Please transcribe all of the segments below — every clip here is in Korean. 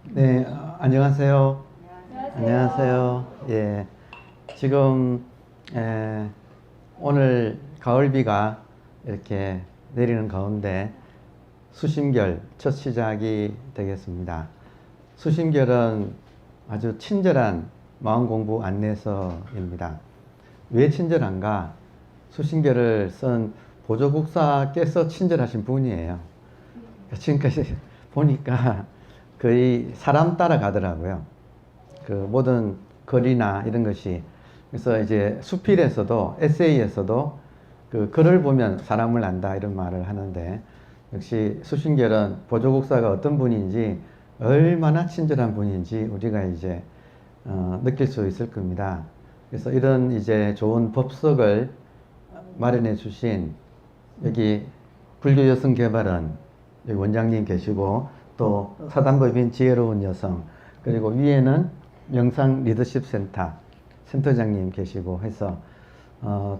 네, 안녕하세요. 안녕하세요. 안녕하세요. 예, 지금 오늘 가을비가 이렇게 내리는 가운데 수심결 첫 시작이 되겠습니다. 수심결은 아주 친절한 마음 공부 안내서입니다. 왜 친절한가? 수심결을 쓴 보조국사께서 친절하신 분이에요. 지금까지 보니까 거의 사람 따라가더라고요. 그 모든 글이나 이런 것이. 그래서 이제 수필에서도 에세이에서도 그 글을 보면 사람을 안다 이런 말을 하는데, 역시 수신결은 보조국사가 어떤 분인지, 얼마나 친절한 분인지 우리가 이제 느낄 수 있을 겁니다. 그래서 이런 이제 좋은 법석을 마련해 주신 여기 불교여성개발원 여기 원장님 계시고, 또 사단법인 지혜로운 여성, 그리고 위에는 명상 리더십 센터장님 계시고 해서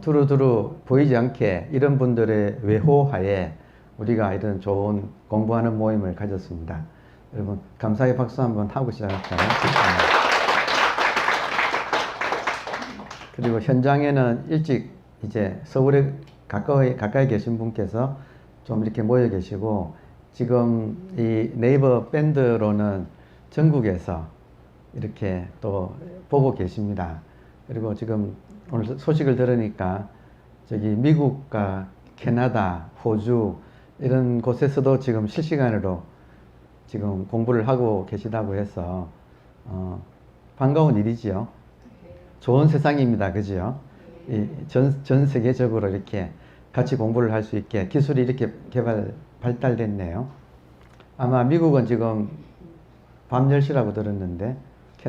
두루두루 보이지 않게 이런 분들의 외호하에 우리가 이런 좋은 공부하는 모임을 가졌습니다. 여러분 감사의 박수 한번 하고 시작할까요? 그리고 현장에는 일찍 이제 서울에 가까이 계신 분께서 좀 이렇게 모여 계시고, 지금 이 네이버 밴드로는 전국에서 이렇게 또 보고 계십니다. 그리고 지금 오늘 소식을 들으니까 저기 미국과 캐나다, 호주 이런 곳에서도 지금 실시간으로 지금 공부를 하고 계시다고 해서 반가운 일이지요. 좋은 세상입니다. 그죠? 전 세계적으로 이렇게 같이 공부를 할 수 있게 기술이 이렇게 발달됐네요. 아마 미국은 지금 밤 10시라고 들었는데,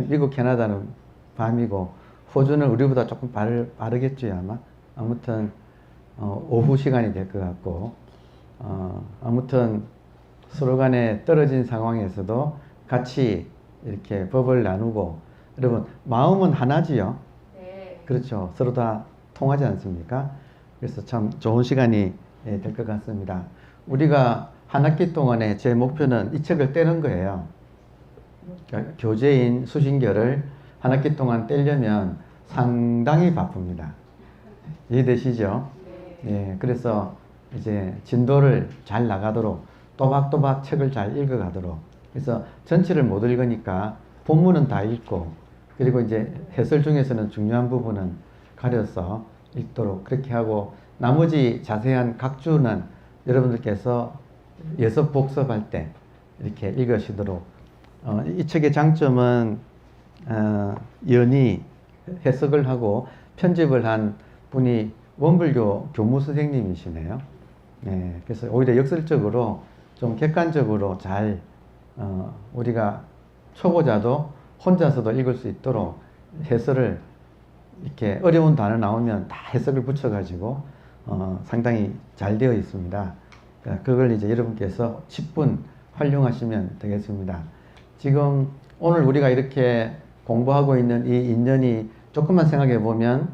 미국, 캐나다는 밤이고, 호주는 우리보다 조금 빠르겠죠, 아마. 아무튼, 오후 시간이 될 것 같고, 아무튼 서로 간에 떨어진 상황에서도 같이 이렇게 법을 나누고, 여러분, 마음은 하나지요? 네. 그렇죠. 서로 다 통하지 않습니까? 그래서 참 좋은 시간이 될 것 같습니다. 우리가 한 학기 동안에 제 목표는 이 책을 떼는 거예요. 그러니까 교재인 수신결을 한 학기 동안 떼려면 상당히 바쁩니다. 이해되시죠? 네. 그래서 이제 진도를 잘 나가도록 또박또박 책을 잘 읽어가도록. 그래서 전체를 못 읽으니까 본문은 다 읽고, 그리고 이제 해설 중에서는 중요한 부분은 가려서 읽도록 그렇게 하고, 나머지 자세한 각 주는 여러분들께서 예습 복습할 때 이렇게 읽으시도록. 이 책의 장점은 연이 해석을 하고 편집을 한 분이 원불교 교무 선생님이시네요. 네, 그래서 오히려 역설적으로 좀 객관적으로 잘 우리가 초보자도 혼자서도 읽을 수 있도록 해설을, 이렇게 어려운 단어 나오면 다 해석을 붙여가지고 상당히 잘 되어 있습니다. 그걸 이제 여러분께서 10분 활용하시면 되겠습니다. 지금 오늘 우리가 이렇게 공부하고 있는 이 인연이 조금만 생각해 보면,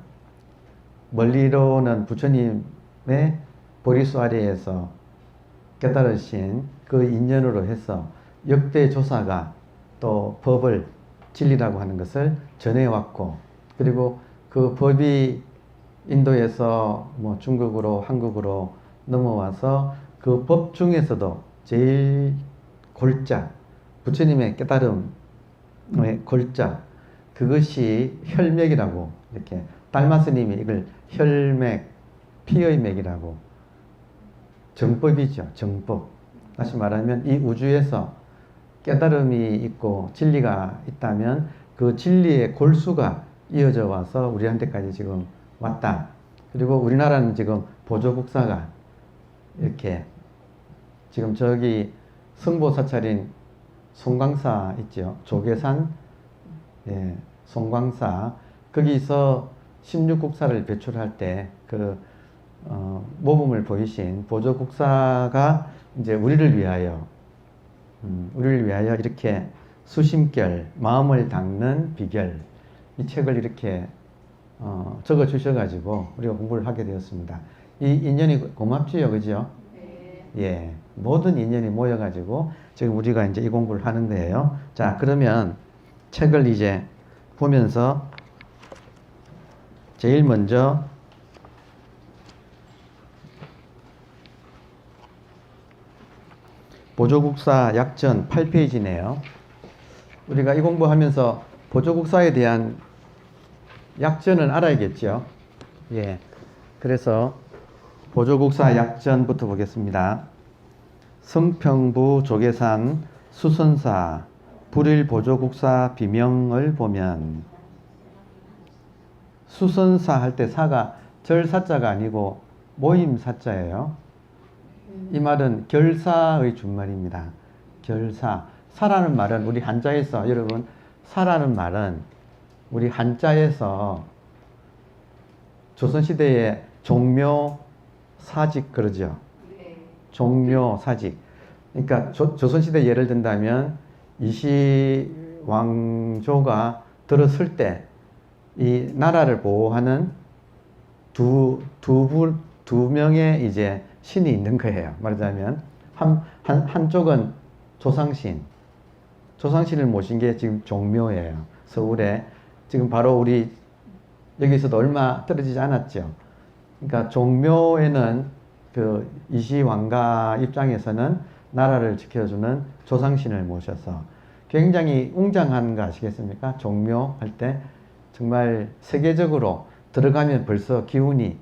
멀리로는 부처님의 보리수 아래에서 깨달으신 그 인연으로 해서 역대 조사가 또 법을 진리라고 하는 것을 전해왔고, 그리고 그 법이 인도에서 뭐 중국으로 한국으로 넘어와서 그 법 중에서도 제일 골자, 부처님의 깨달음의 골자, 그것이 혈맥이라고, 이렇게 달마 스님이 이걸 혈맥, 피의 맥이라고, 정법이죠. 정법. 다시 말하면 이 우주에서 깨달음이 있고 진리가 있다면 그 진리의 골수가 이어져 와서 우리한테까지 지금 왔다. 그리고 우리나라는 지금 보조국사가 이렇게 지금 저기 성보사찰인 송광사 있죠. 조계산, 예, 송광사. 거기서 16국사를 배출할 때 그 모범을 보이신 보조국사가 이제 우리를 위하여 이렇게 수심결, 마음을 닦는 비결, 이 책을 이렇게 적어 주셔가지고 우리가 공부를 하게 되었습니다. 이 인연이 고맙지요, 그죠? 네. 예, 모든 인연이 모여가지고 지금 우리가 이제 이 공부를 하는 거예요. 자, 그러면 책을 이제 보면서 제일 먼저 보조국사 약전 8페이지네요. 우리가 이 공부하면서 보조국사에 대한 약전은 알아야겠죠. 예. 그래서 보조국사 약전부터 보겠습니다. 성평부 조계산 수선사 불일 보조국사 비명을 보면, 수선사 할 때 사가 절사자가 아니고 모임사자예요. 이 말은 결사의 준말입니다. 결사. 사라는 말은 우리 한자에서, 여러분, 사라는 말은 우리 한자에서 조선시대에 종묘, 사직 그러죠. 종묘, 사직. 그러니까 조선시대 예를 든다면 이시왕조가 들었을 때 이 나라를 보호하는 두 명의 이제 신이 있는 거예요. 말하자면 한쪽은 조상신을 모신 게 지금 종묘예요. 서울에 지금 바로 우리 여기서도 얼마 떨어지지 않았죠. 그러니까 종묘에는 그 이시왕가 입장에서는 나라를 지켜주는 조상신을 모셔서 굉장히 웅장한 거 아시겠습니까? 종묘 할 때 정말 세계적으로 들어가면 벌써 기운이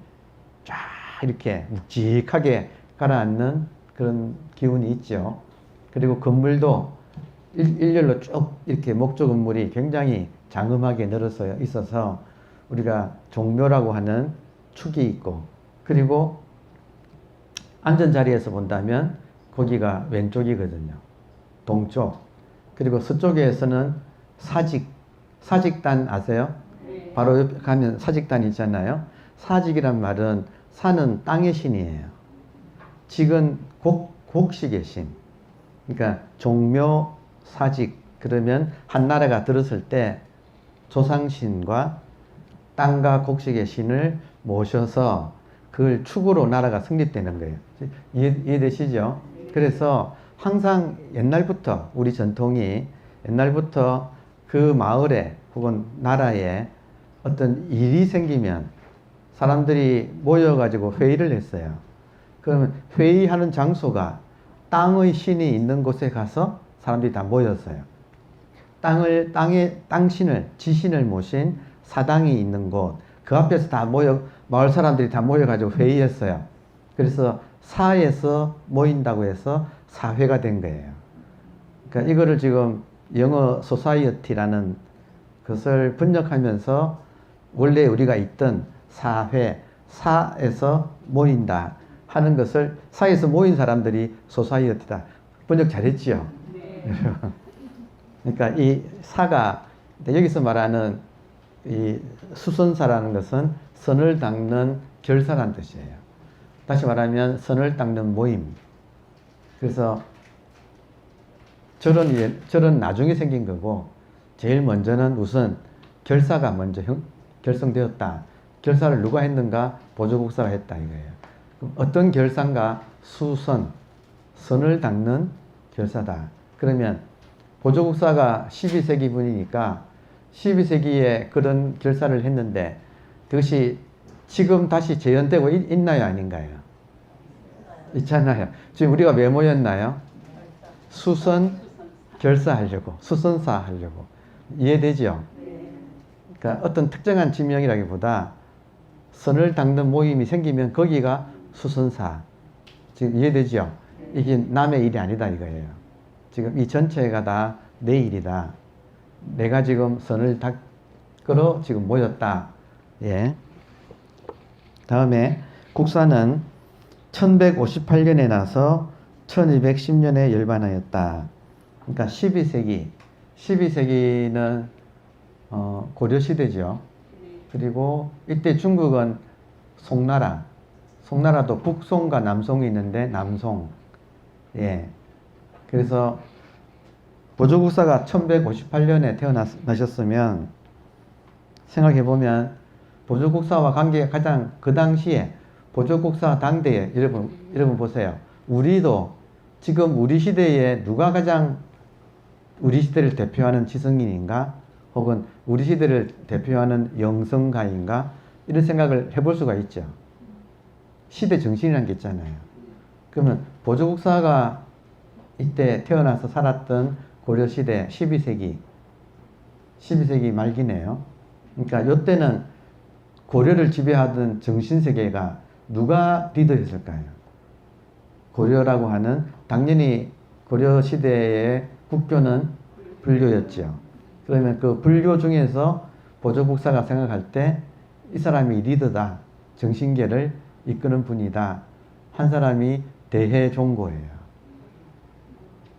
쫙 이렇게 묵직하게 가라앉는 그런 기운이 있죠. 그리고 건물도 일렬로 쭉 이렇게 목조 건물이 굉장히 장엄하게 늘어서 있어서 우리가 종묘라고 하는 축이 있고, 그리고 앉은 자리에서 본다면 거기가 왼쪽이거든요. 동쪽. 그리고 서쪽에서는 사직단 아세요? 바로 옆에 가면 사직단이 있잖아요. 사직이란 말은 사는 땅의 신이에요. 직은 곡식의 신. 그러니까 종묘, 사직, 그러면 한 나라가 들었을 때 조상신과 땅과 곡식의 신을 모셔서 그걸 축으로 나라가 성립되는 거예요. 이해되시죠? 그래서 항상 옛날부터 우리 전통이 옛날부터 그 마을에 혹은 나라에 어떤 일이 생기면 사람들이 모여가지고 회의를 했어요. 그러면 회의하는 장소가 땅의 신이 있는 곳에 가서 사람들이 다 모였어요. 땅신을, 지신을 모신 사당이 있는 곳, 그 앞에서 마을 사람들이 다 모여가지고 회의했어요. 그래서 사에서 모인다고 해서 사회가 된 거예요. 그러니까 이거를 지금 영어 소사이어티라는 것을 번역하면서 원래 우리가 있던 사회, 사에서 모인다 하는 것을, 사에서 모인 사람들이 소사이어티다. 번역 잘했지요? 네. 그러니까 이 사가, 여기서 말하는 이 수선사라는 것은 선을 닦는 결사라는 뜻이에요. 다시 말하면 선을 닦는 모임. 그래서 절은 나중에 생긴 거고, 제일 먼저는 우선 결사가 먼저 결성되었다. 결사를 누가 했는가? 보조국사가 했다 이거예요. 그럼 어떤 결사인가? 선을 닦는 결사다. 그러면 보조국사가 12세기 분이니까 12세기에 그런 결사를 했는데 그것이 지금 다시 재현되고 있나요? 아닌가요? 있잖아요. 지금 우리가 왜 모였나요? 수선 결사하려고, 수선사 하려고. 이해되죠? 그러니까 어떤 특정한 지명이라기보다 선을 닦는 모임이 생기면 거기가 수선사. 지금 이해되죠? 이게 남의 일이 아니다 이거예요. 지금 이 전체가 다 내 일이다. 내가 지금 선을 닦으러 지금 모였다. 예. 다음에 국사는 1158년에 나서 1210년에 열반하였다. 그러니까 12세기는 고려시대죠. 그리고 이때 중국은 송나라도 북송과 남송이 있는데 남송. 예. 그래서 보조국사가 1158년에 태어나셨으면 생각해보면 보조국사와 관계가 가장 그 당시에 보조국사 당대에 여러분 보세요. 우리도 지금 우리 시대에 누가 가장 우리 시대를 대표하는 지성인인가? 혹은 우리 시대를 대표하는 영성가인가? 이런 생각을 해볼 수가 있죠. 시대 정신이라는 게 있잖아요. 그러면 보조국사가 이때 태어나서 살았던 고려시대 12세기 말기네요. 그러니까 이때는 고려를 지배하던 정신세계가 누가 리더였을까요? 고려라고 하는, 당연히 고려시대의 국교는 불교였죠. 그러면 그 불교 중에서 보조국사가 생각할 때 이 사람이 리더다, 정신계를 이끄는 분이다, 한 사람이 대해종고예요.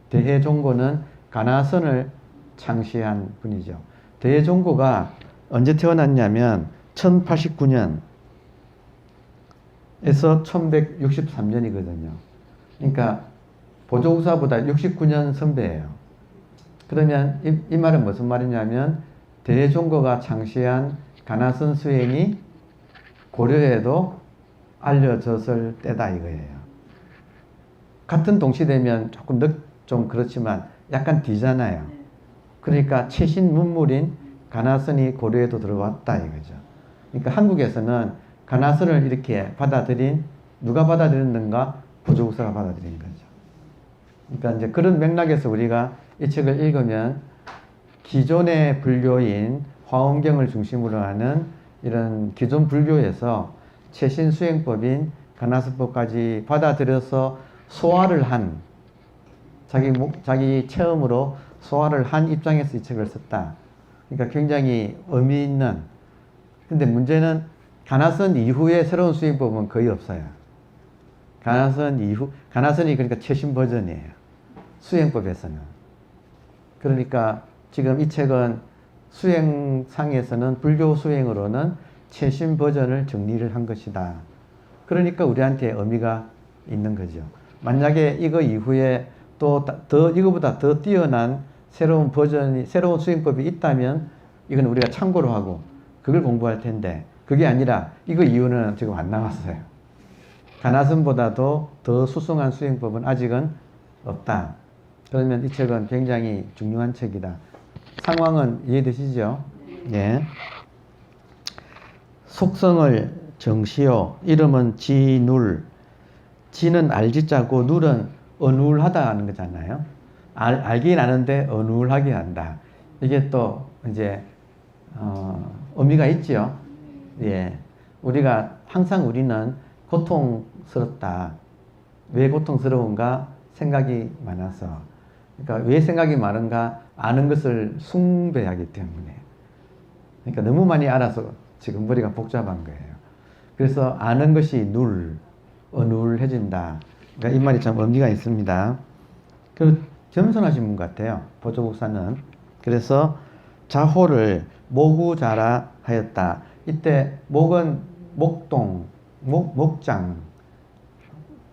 대해종고는 가나선을 창시한 분이죠. 대해종고가 언제 태어났냐면 1089년에서 1163년이거든요. 그러니까 보조국사보다 69년 선배예요. 그러면 이 말은 무슨 말이냐면 대종고가 창시한 가나선 수행이 고려에도 알려졌을 때다 이거예요. 같은 동시대면 조금 좀 그렇지만 약간 뒤잖아요. 그러니까 최신 문물인 가나선이 고려에도 들어왔다 이거죠. 그러니까 한국에서는 가나선을 이렇게 누가 받아들였는가? 보조국사가 받아들인 거죠. 그러니까 이제 그런 맥락에서 우리가 이 책을 읽으면 기존의 불교인 화엄경을 중심으로 하는 이런 기존 불교에서 최신 수행법인 가나선법까지 받아들여서 소화를 한, 자기 체험으로 소화를 한 입장에서 이 책을 썼다. 그러니까 굉장히 의미 있는. 근데 문제는 가나선 이후에 새로운 수행법은 거의 없어요. 가나선이 그러니까 최신 버전이에요. 수행법에서는. 그러니까 지금 이 책은 수행상에서는 불교 수행으로는 최신 버전을 정리를 한 것이다. 그러니까 우리한테 의미가 있는 거죠. 만약에 이거 이후에 또 이거보다 더 뛰어난 새로운 수행법이 있다면 이건 우리가 참고로 하고 그걸 공부할 텐데, 그게 아니라 이거 이유는 지금 안 나왔어요. 가나선보다도 더 수승한 수행법은 아직은 없다. 그러면 이 책은 굉장히 중요한 책이다. 상황은 이해되시죠? 예. 속성을 정시오. 이름은 지눌. 지는 알지자고 눌은 어눌하다 하는 거잖아요. 알긴 아는데 어눌하게 한다. 이게 또 이제 의미가 있죠. 예. 항상 우리는 고통스럽다. 왜 고통스러운가? 생각이 많아서. 그러니까 왜 생각이 많은가? 아는 것을 숭배하기 때문에. 그러니까 너무 많이 알아서 지금 머리가 복잡한 거예요. 그래서 아는 것이 어눌해진다. 그러니까 이 말이 참 의미가 있습니다. 겸손하신 분 같아요. 보조국사는. 그래서 자호를 모구자라 하였다. 이때 목은 목장,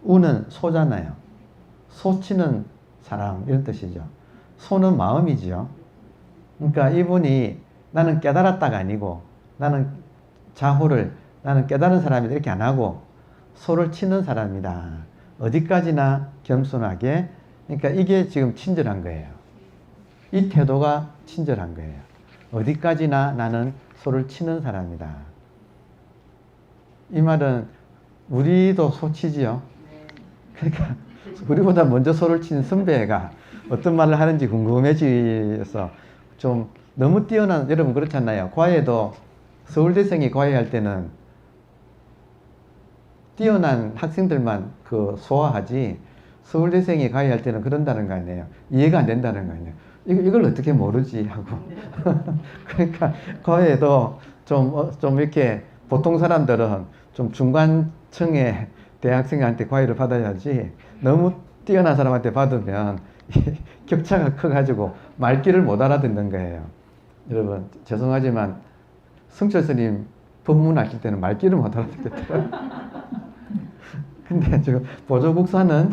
우는 소잖아요. 소치는 사람, 이런 뜻이죠. 소는 마음이죠. 그러니까 이분이 나는 깨달았다가 아니고 나는 깨달은 사람이다 이렇게 안 하고 소를 치는 사람이다. 어디까지나 겸손하게. 그러니까 이게 지금 친절한 거예요. 이 태도가 친절한 거예요. 어디까지나 나는 소를 치는 사람이다. 이 말은 우리도 소 치지요. 그러니까 우리보다 먼저 소를 치는 선배가 어떤 말을 하는지 궁금해져서 좀 너무 뛰어난, 여러분 그렇잖아요. 과외도 서울대생이 과외할 때는 뛰어난 학생들만 소화하지, 서울대생이 과외할 때는 그런다는 거 아니에요. 이해가 안 된다는 거 아니에요. 이걸 어떻게 모르지 하고. 그러니까 과외도 좀 이렇게 보통 사람들은 좀 중간층의 대학생한테 과외를 받아야지 너무 뛰어난 사람한테 받으면 격차가 커가지고 말귀를 못 알아듣는 거예요. 여러분 죄송하지만 성철 스님 법문하실 때는 말귀를 못 알아듣겠더라고요. 근데 지금 보조국사는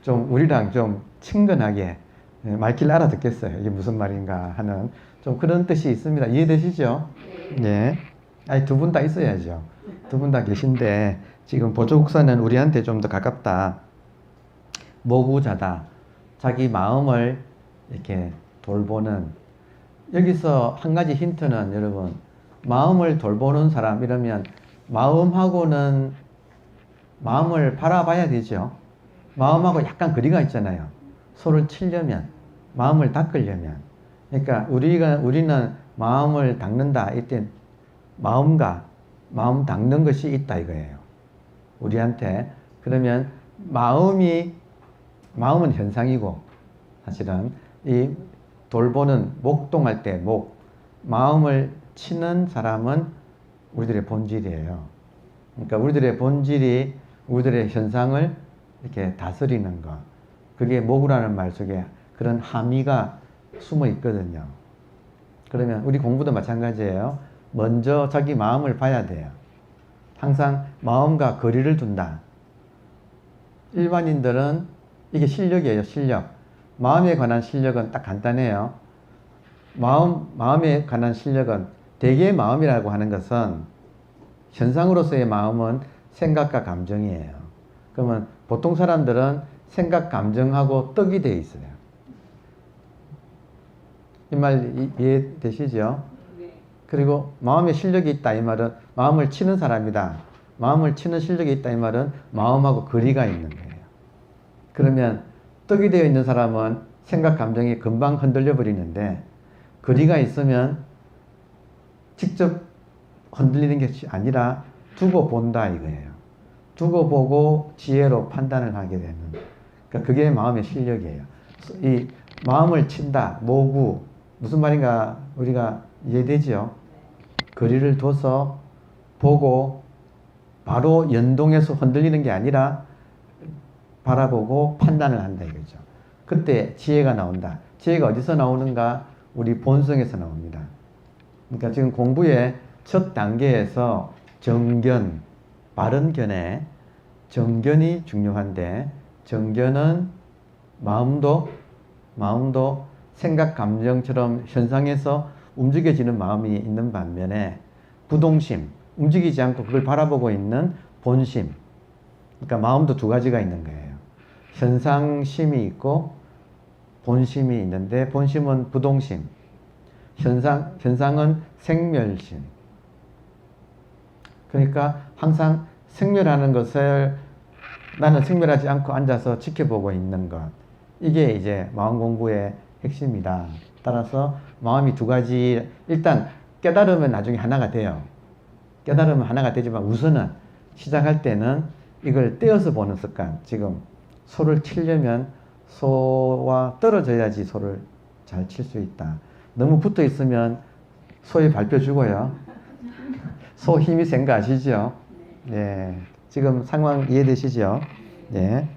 좀 우리랑 좀 친근하게 말귀를 알아듣겠어요. 이게 무슨 말인가 하는 좀 그런 뜻이 있습니다. 이해되시죠? 네. 아니 두 분 다 있어야죠. 두 분 다 계신데 지금 보조국사는 우리한테 좀 더 가깝다. 모구자다. 자기 마음을 이렇게 돌보는. 여기서 한 가지 힌트는 여러분, 마음을 돌보는 사람 이러면 마음하고는 마음을 바라봐야 되죠. 마음하고 약간 거리가 있잖아요. 소를 치려면, 마음을 닦으려면. 그러니까 우리는 마음을 닦는다. 이때 마음과 마음 닦는 것이 있다 이거예요. 우리한테. 그러면 마음은 현상이고, 사실은 이 돌보는 목동할 때 마음을 치는 사람은 우리들의 본질이에요. 그러니까 우리들의 본질이 우리들의 현상을 이렇게 다스리는 것. 그게 모구라는 말 속에 그런 함의가 숨어 있거든요. 그러면 우리 공부도 마찬가지예요. 먼저 자기 마음을 봐야 돼요. 항상 마음과 거리를 둔다. 일반인들은 이게 실력이에요, 실력. 마음에 관한 실력은 딱 간단해요. 마음에 관한 실력은 대개의 마음이라고 하는 것은 현상으로서의 마음은 생각과 감정이에요. 그러면 보통 사람들은 생각, 감정하고 떡이 되어 있어요. 이 말 이해되시죠? 네. 그리고 마음에 실력이 있다 이 말은 마음을 치는 사람이다. 마음을 치는 실력이 있다 이 말은 마음하고 거리가 있는 거예요. 그러면 떡이 되어 있는 사람은 생각, 감정이 금방 흔들려 버리는데 거리가 있으면 직접 흔들리는 것이 아니라 두고 본다 이거예요. 두고 보고 지혜로 판단을 하게 되는. 그러니까 그게 마음의 실력이에요. 이 마음을 친다, 모구. 무슨 말인가 우리가 이해되죠? 거리를 둬서 보고 바로 연동해서 흔들리는 게 아니라 바라보고 판단을 한다 이거죠. 그때 지혜가 나온다. 지혜가 어디서 나오는가? 우리 본성에서 나옵니다. 그러니까 지금 공부의 첫 단계에서 정견, 바른 견해, 정견이 중요한데 정견은 마음도 생각, 감정처럼 현상에서 움직여지는 마음이 있는 반면에 부동심, 움직이지 않고 그걸 바라보고 있는 본심. 그러니까 마음도 두 가지가 있는 거예요. 현상심이 있고 본심이 있는데 본심은 부동심, 현상은 생멸심. 그러니까 항상 생멸하는 것을 나는 생멸하지 않고 앉아서 지켜보고 있는 것. 이게 이제 마음 공부의 핵심이다. 따라서 마음이 두 가지, 일단 깨달으면 나중에 하나가 돼요. 깨달으면 하나가 되지만 우선은 시작할 때는 이걸 떼어서 보는 습관. 지금 소를 치려면 소와 떨어져야지 소를 잘 칠 수 있다. 너무 붙어 있으면 소의 발표 죽어요. 소 힘이 센 거 아시죠? 네. 지금 상황 이해되시죠? 네.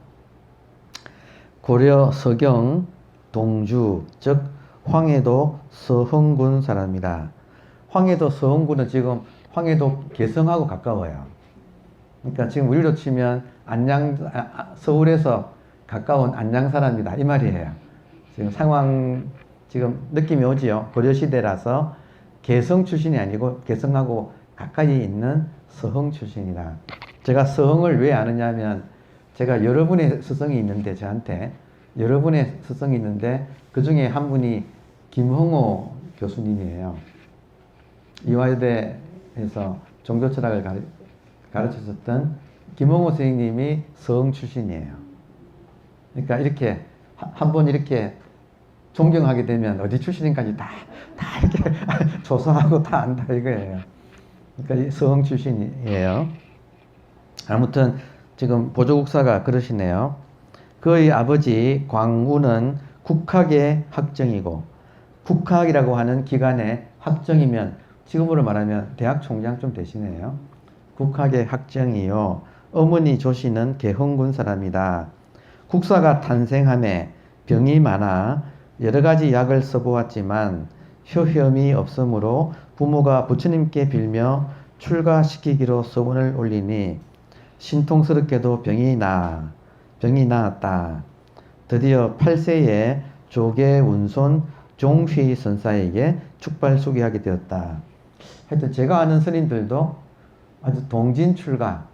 고려 서경 동주, 즉 황해도 서흥군 사람이다. 황해도 서흥군은 지금 황해도 개성하고 가까워요. 그러니까 지금 우리로 치면 서울에서 가까운 안양 사람이다 이 말이에요. 지금 상황 지금 느낌이 오지요. 고려시대라서 개성 출신이 아니고 개성하고 가까이 있는 서흥 출신이다. 제가 서흥을 왜 아느냐면 제가 여러분의 스승이 있는데 저한테 여러분의 스승이 있는데 그 중에 한 분이 김흥호 교수님이에요. 이화여대에서 종교철학을 가르쳤었던 김흥호 선생님이 서흥 출신이에요. 그러니까 이렇게 한 번 이렇게 존경하게 되면 어디 출신인까지 다 이렇게 조사하고 다 안다 이거예요. 그러니까 서흥 출신이에요. 아무튼 지금 보조국사가 그러시네요. 그의 아버지 광우는 국학의 학정이고, 국학이라고 하는 기관의 학정이면 지금으로 말하면 대학 총장 좀 되시네요. 국학의 학정이요. 어머니 조씨는 개흥군 사람이다. 국사가 탄생함에 병이 많아 여러 가지 약을 써보았지만 효험이 없으므로 부모가 부처님께 빌며 출가시키기로 서원을 올리니 신통스럽게도 병이 나았다. 드디어 8세에 조계 운손 종휘 선사에게 축발 소개하게 되었다. 하여튼 제가 아는 스님들도 아주 동진 출가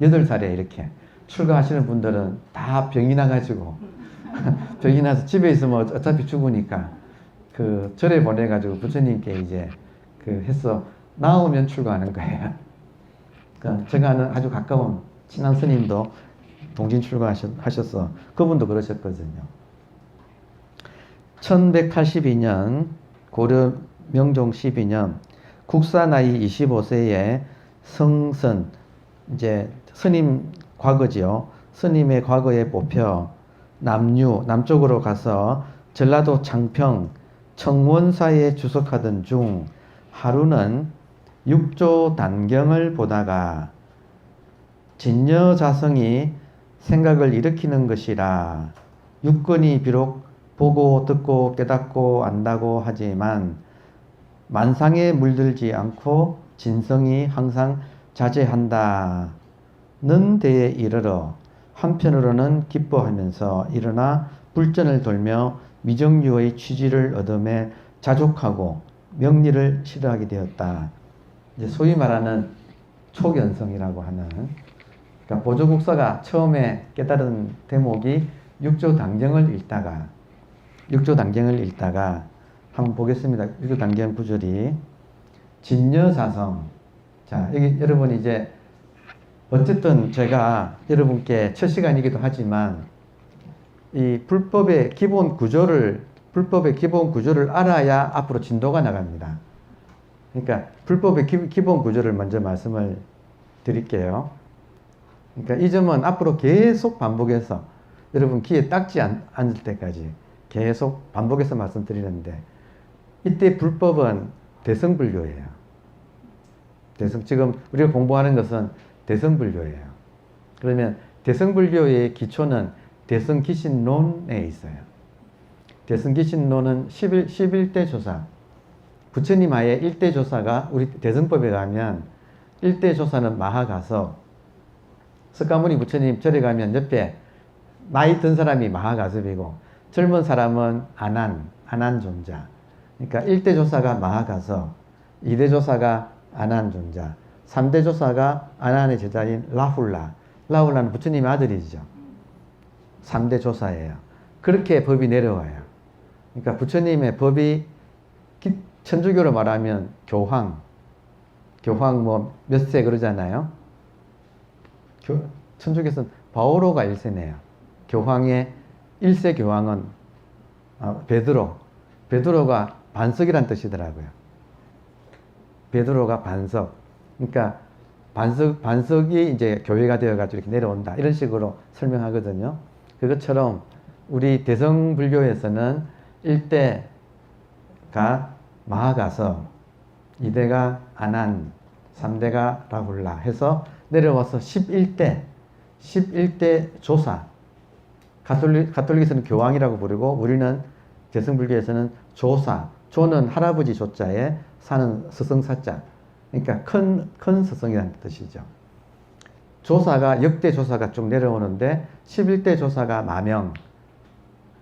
8살에 이렇게 출가하시는 분들은 다 병이 나가지고 병이 나서 집에 있으면 어차피 죽으니까 그 절에 보내가지고 부처님께 이제 그 해서 나오면 출가하는 거예요. 그러니까 제가 아는 아주 가까운 친한 스님도 동진 출가하셔서 그분도 그러셨거든요. 1182년 고려 명종 12년 국사 나이 25세에 성선 이제 스님 과거지요. 스님의 과거에 뽑혀 남쪽으로 가서 전라도 창평 청원사에 주석하던 중 하루는 육조 단경을 보다가 진여자성이 생각을 일으키는 것이라 육건이 비록 보고 듣고 깨닫고 안다고 하지만 만상에 물들지 않고 진성이 항상 자제한다는 데에 이르러 한편으로는 기뻐하면서 일어나 불전을 돌며 미정유의 취지를 얻음에 자족하고 명리를 실어하게 되었다. 이제 소위 말하는 초견성이라고 하는, 그러니까 보조국사가 처음에 깨달은 대목이 육조당경을 읽다가 한번 보겠습니다. 육조당경 구절이 진여자성. 자, 여기 여러분 이제 어쨌든 제가 여러분께 첫 시간이기도 하지만 이 불법의 기본 구조를 알아야 앞으로 진도가 나갑니다. 그러니까 불법의 기본 구조를 먼저 말씀을 드릴게요. 그러니까 이 점은 앞으로 계속 반복해서 여러분 귀에 딱지 않을 때까지 계속 반복해서 말씀드리는데, 이때 불법은 대승불교예요. 지금 우리가 공부하는 것은 대승불교예요. 그러면 대승불교의 기초는 대승기신론에 있어요. 대승기신론은 11대 조사, 부처님 하에 1대 조사가 우리 대승법에 가면 1대 조사는 마하가섭, 석가모니 부처님 절에 가면 옆에 나이 든 사람이 마하가섭이고 젊은 사람은 아난존자. 그러니까 1대 조사가 마하가섭, 2대 조사가 아난존자, 3대 조사가 아난의 제자인 라훌라는 부처님의 아들이죠. 3대 조사예요. 그렇게 법이 내려와요. 그러니까 부처님의 법이 천주교로 말하면 교황 뭐 몇 세 그러잖아요. 천주교에서는 바오로가 1세네요. 교황의 1세 교황은 베드로가 반석이란 뜻이더라고요. 베드로가 반석. 그러니까 반석이 이제 교회가 되어가지고 이렇게 내려온다. 이런 식으로 설명하거든요. 그것처럼 우리 대성불교에서는 1대가 마하가섭, 2대가 아난, 3대가 라훌라 해서 내려와서 11대 조사. 가톨릭에서는 교황이라고 부르고 우리는 대승불교에서는 조사. 조는 할아버지 조자에 사는 스승사자. 그러니까 큰 스승이라는 뜻이죠. 조사가 역대 조사가 쭉 내려오는데 11대 조사가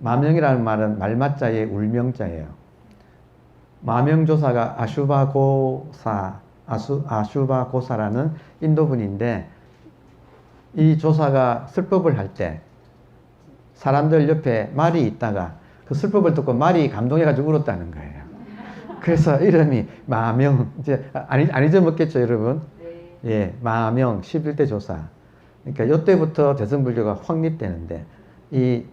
마명이라는 말은 말맞자의 울명자예요. 마명조사가 아슈바고사라는 인도분인데, 이 조사가 설법을 할 때 사람들 옆에 말이 있다가 그 설법을 듣고 말이 감동해가지고 울었다는 거예요. 그래서 이름이 마명, 이제 안 잊어먹겠죠, 여러분? 네. 예, 마명 11대 조사. 그러니까 이때부터 대승불교가 확립되는데, 이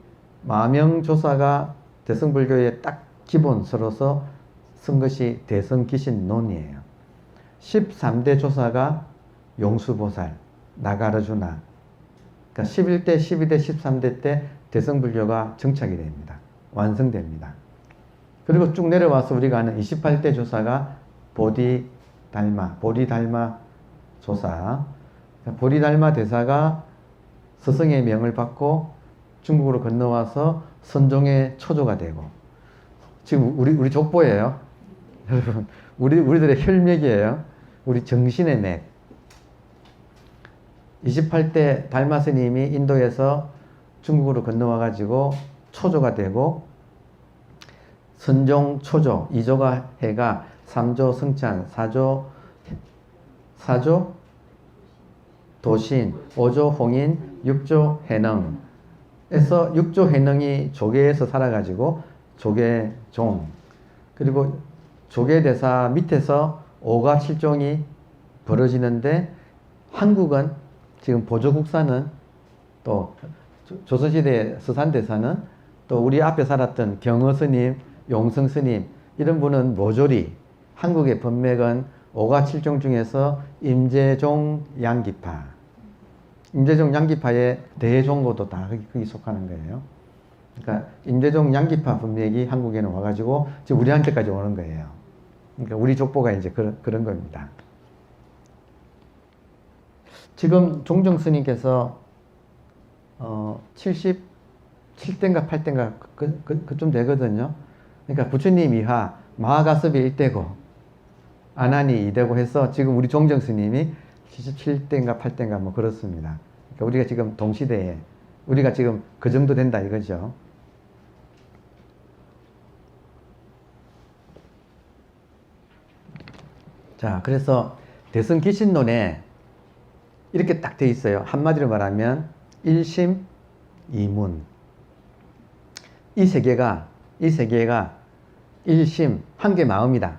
마명 조사가 대승불교의 딱 기본서로서 쓴 것이 대승기신론이에요. 13대 조사가 용수보살, 나가르주나. 그러니까 11대, 12대, 13대 때 대승불교가 정착이 됩니다. 완성됩니다. 그리고 쭉 내려와서 우리가 아는 28대 조사가 보리달마 조사. 보리달마 대사가 스승의 명을 받고 중국으로 건너와서 선종의 초조가 되고, 지금 우리 족보예요. 여러분, 우리들의 혈맥이에요. 우리 정신의 맥. 28대 달마 스님이 인도에서 중국으로 건너와가지고 초조가 되고, 선종 초조, 2조가 해가 3조 성찬, 4조 도신, 5조 홍인, 육조 해능에서 육조 해능이 조계에서 살아가지고 조계종, 그리고 조계대사 밑에서 5가 7종이 벌어지는데, 한국은 지금 보조국사는 또 조선시대 서산대사는 또 우리 앞에 살았던 경어스님, 용성스님 이런 분은 모조리, 한국의 법맥은 5가 7종 중에서 임재종 양기파, 임재종 양기파의 대종고도 다 거기 속하는 거예요. 그러니까 임재종 양기파 법맥이 한국에는 와가지고 지금 우리한테까지 오는 거예요. 그러니까 우리 족보가 이제 그런 겁니다. 지금 종정 스님께서 77대인가 8대인가 그쯤 되거든요. 그러니까 부처님 이하 마하가섭이 1대고 아난이 2대고 해서 지금 우리 종정 스님이 77대인가 8대인가 뭐 그렇습니다. 그러니까 우리가 지금 동시대에 우리가 지금 그 정도 된다 이거죠. 자, 그래서 대승기신론에 이렇게 딱 돼 있어요. 한마디로 말하면 일심 이문. 이 세계가 일심, 한 개 마음이다.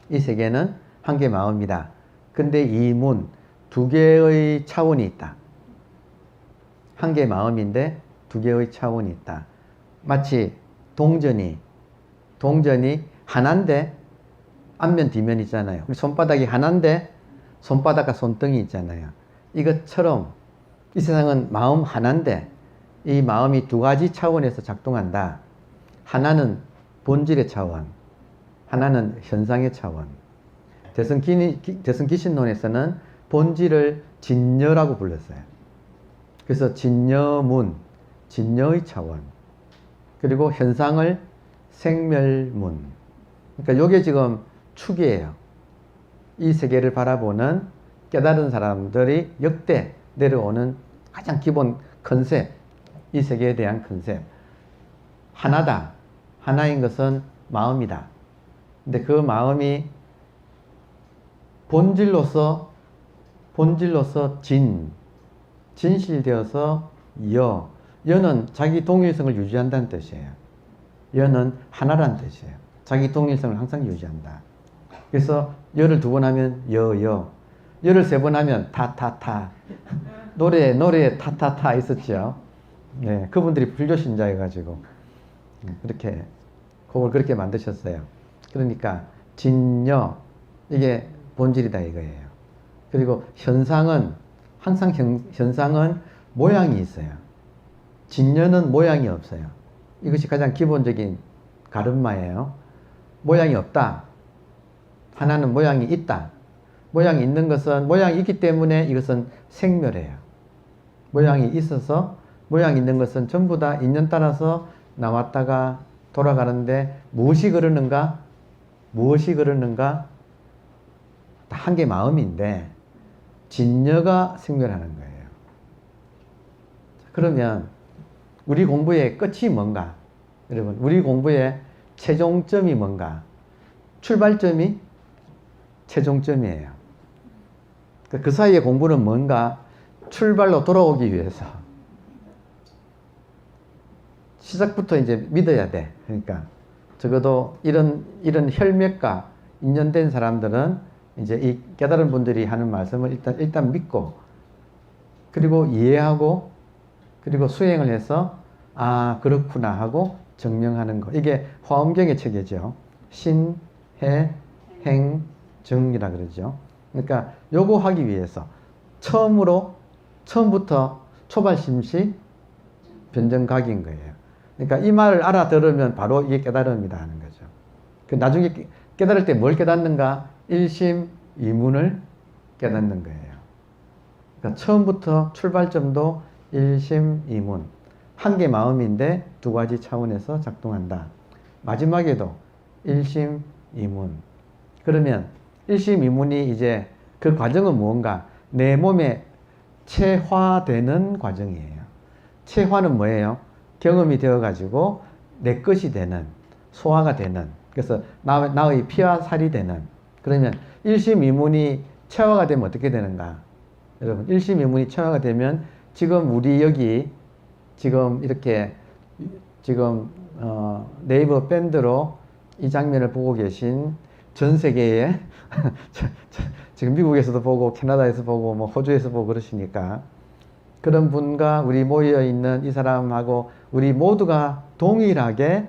이 세계는 한 개 마음이다. 근데 이문, 두 개의 차원이 있다. 한 개 마음인데 두 개의 차원이 있다. 마치 동전이 하나인데 앞면 뒷면 있잖아요. 우리 손바닥이 하나인데 손바닥과 손등이 있잖아요. 이것처럼 이 세상은 마음 하나인데 이 마음이 두 가지 차원에서 작동한다. 하나는 본질의 차원, 하나는 현상의 차원. 대승기신론에서는 본질을 진여라고 불렀어요. 그래서 진여문, 진여의 차원, 그리고 현상을 생멸문. 그러니까 이게 지금 축이에요. 이 세계를 바라보는 깨달은 사람들이 역대 내려오는 가장 기본 컨셉, 이 세계에 대한 컨셉. 하나다. 하나인 것은 마음이다. 근데 그 마음이 본질로서 진실되어서 여는 자기 동일성을 유지한다는 뜻이에요. 여는 하나라는 뜻이에요. 자기 동일성을 항상 유지한다. 그래서 여를 두 번 하면 여를 세 번 하면 타타타. 노래 타타타 있었죠. 네, 그분들이 불교 신자여가지고 그렇게 곡을 그렇게 만드셨어요. 그러니까 진여, 이게 본질이다 이거예요. 그리고 현상은 항상 현상은 모양이 있어요. 진여는 모양이 없어요. 이것이 가장 기본적인 가르마예요. 모양이 없다. 하나는 모양이 있다. 모양이 있는 것은 모양이 있기 때문에 이것은 생멸해요. 모양이 있어서 모양이 있는 것은 전부 다 인연 따라서 나왔다가 돌아가는데 무엇이 그러는가? 다 한 개 마음인데 진여가 생멸하는 거예요. 그러면 우리 공부의 끝이 뭔가? 여러분, 우리 공부의 최종점이 뭔가? 출발점이 최종점이에요. 그 사이의 공부는 뭔가? 출발로 돌아오기 위해서. 시작부터 이제 믿어야 돼. 그러니까 적어도 이런 혈맥과 인연된 사람들은 이제 이 깨달은 분들이 하는 말씀을 일단 믿고, 그리고 이해하고, 그리고 수행을 해서 아 그렇구나 하고 증명하는 거. 이게 화엄경의 체계죠. 신, 해, 행, 정이라 그러죠. 그러니까 요거 하기 위해서 처음부터 초발심시 변정각인 거예요. 그러니까 이 말을 알아들으면 바로 이게 깨달음이다 하는 거죠. 그 나중에 깨달을 때 뭘 깨닫는가? 일심이문을 깨닫는 거예요. 그러니까 처음부터 출발점도 일심이문. 한 개 마음인데 두 가지 차원에서 작동한다. 마지막에도 일심이문. 그러면 일심이문이 이제 그 과정은 무언가? 내 몸에 체화되는 과정이에요. 체화는 뭐예요? 경험이 되어가지고 내 것이 되는, 소화가 되는, 그래서 나의 피와 살이 되는. 그러면 일심이문이 체화가 되면 어떻게 되는가? 여러분, 일심이문이 체화가 되면 지금 우리 여기 지금 이렇게 지금 네이버 밴드로 이 장면을 보고 계신 전 세계에 지금 미국에서도 보고 캐나다에서 보고 뭐 호주에서 보고 그러시니까 그런 분과 우리 모여 있는 이 사람하고 우리 모두가 동일하게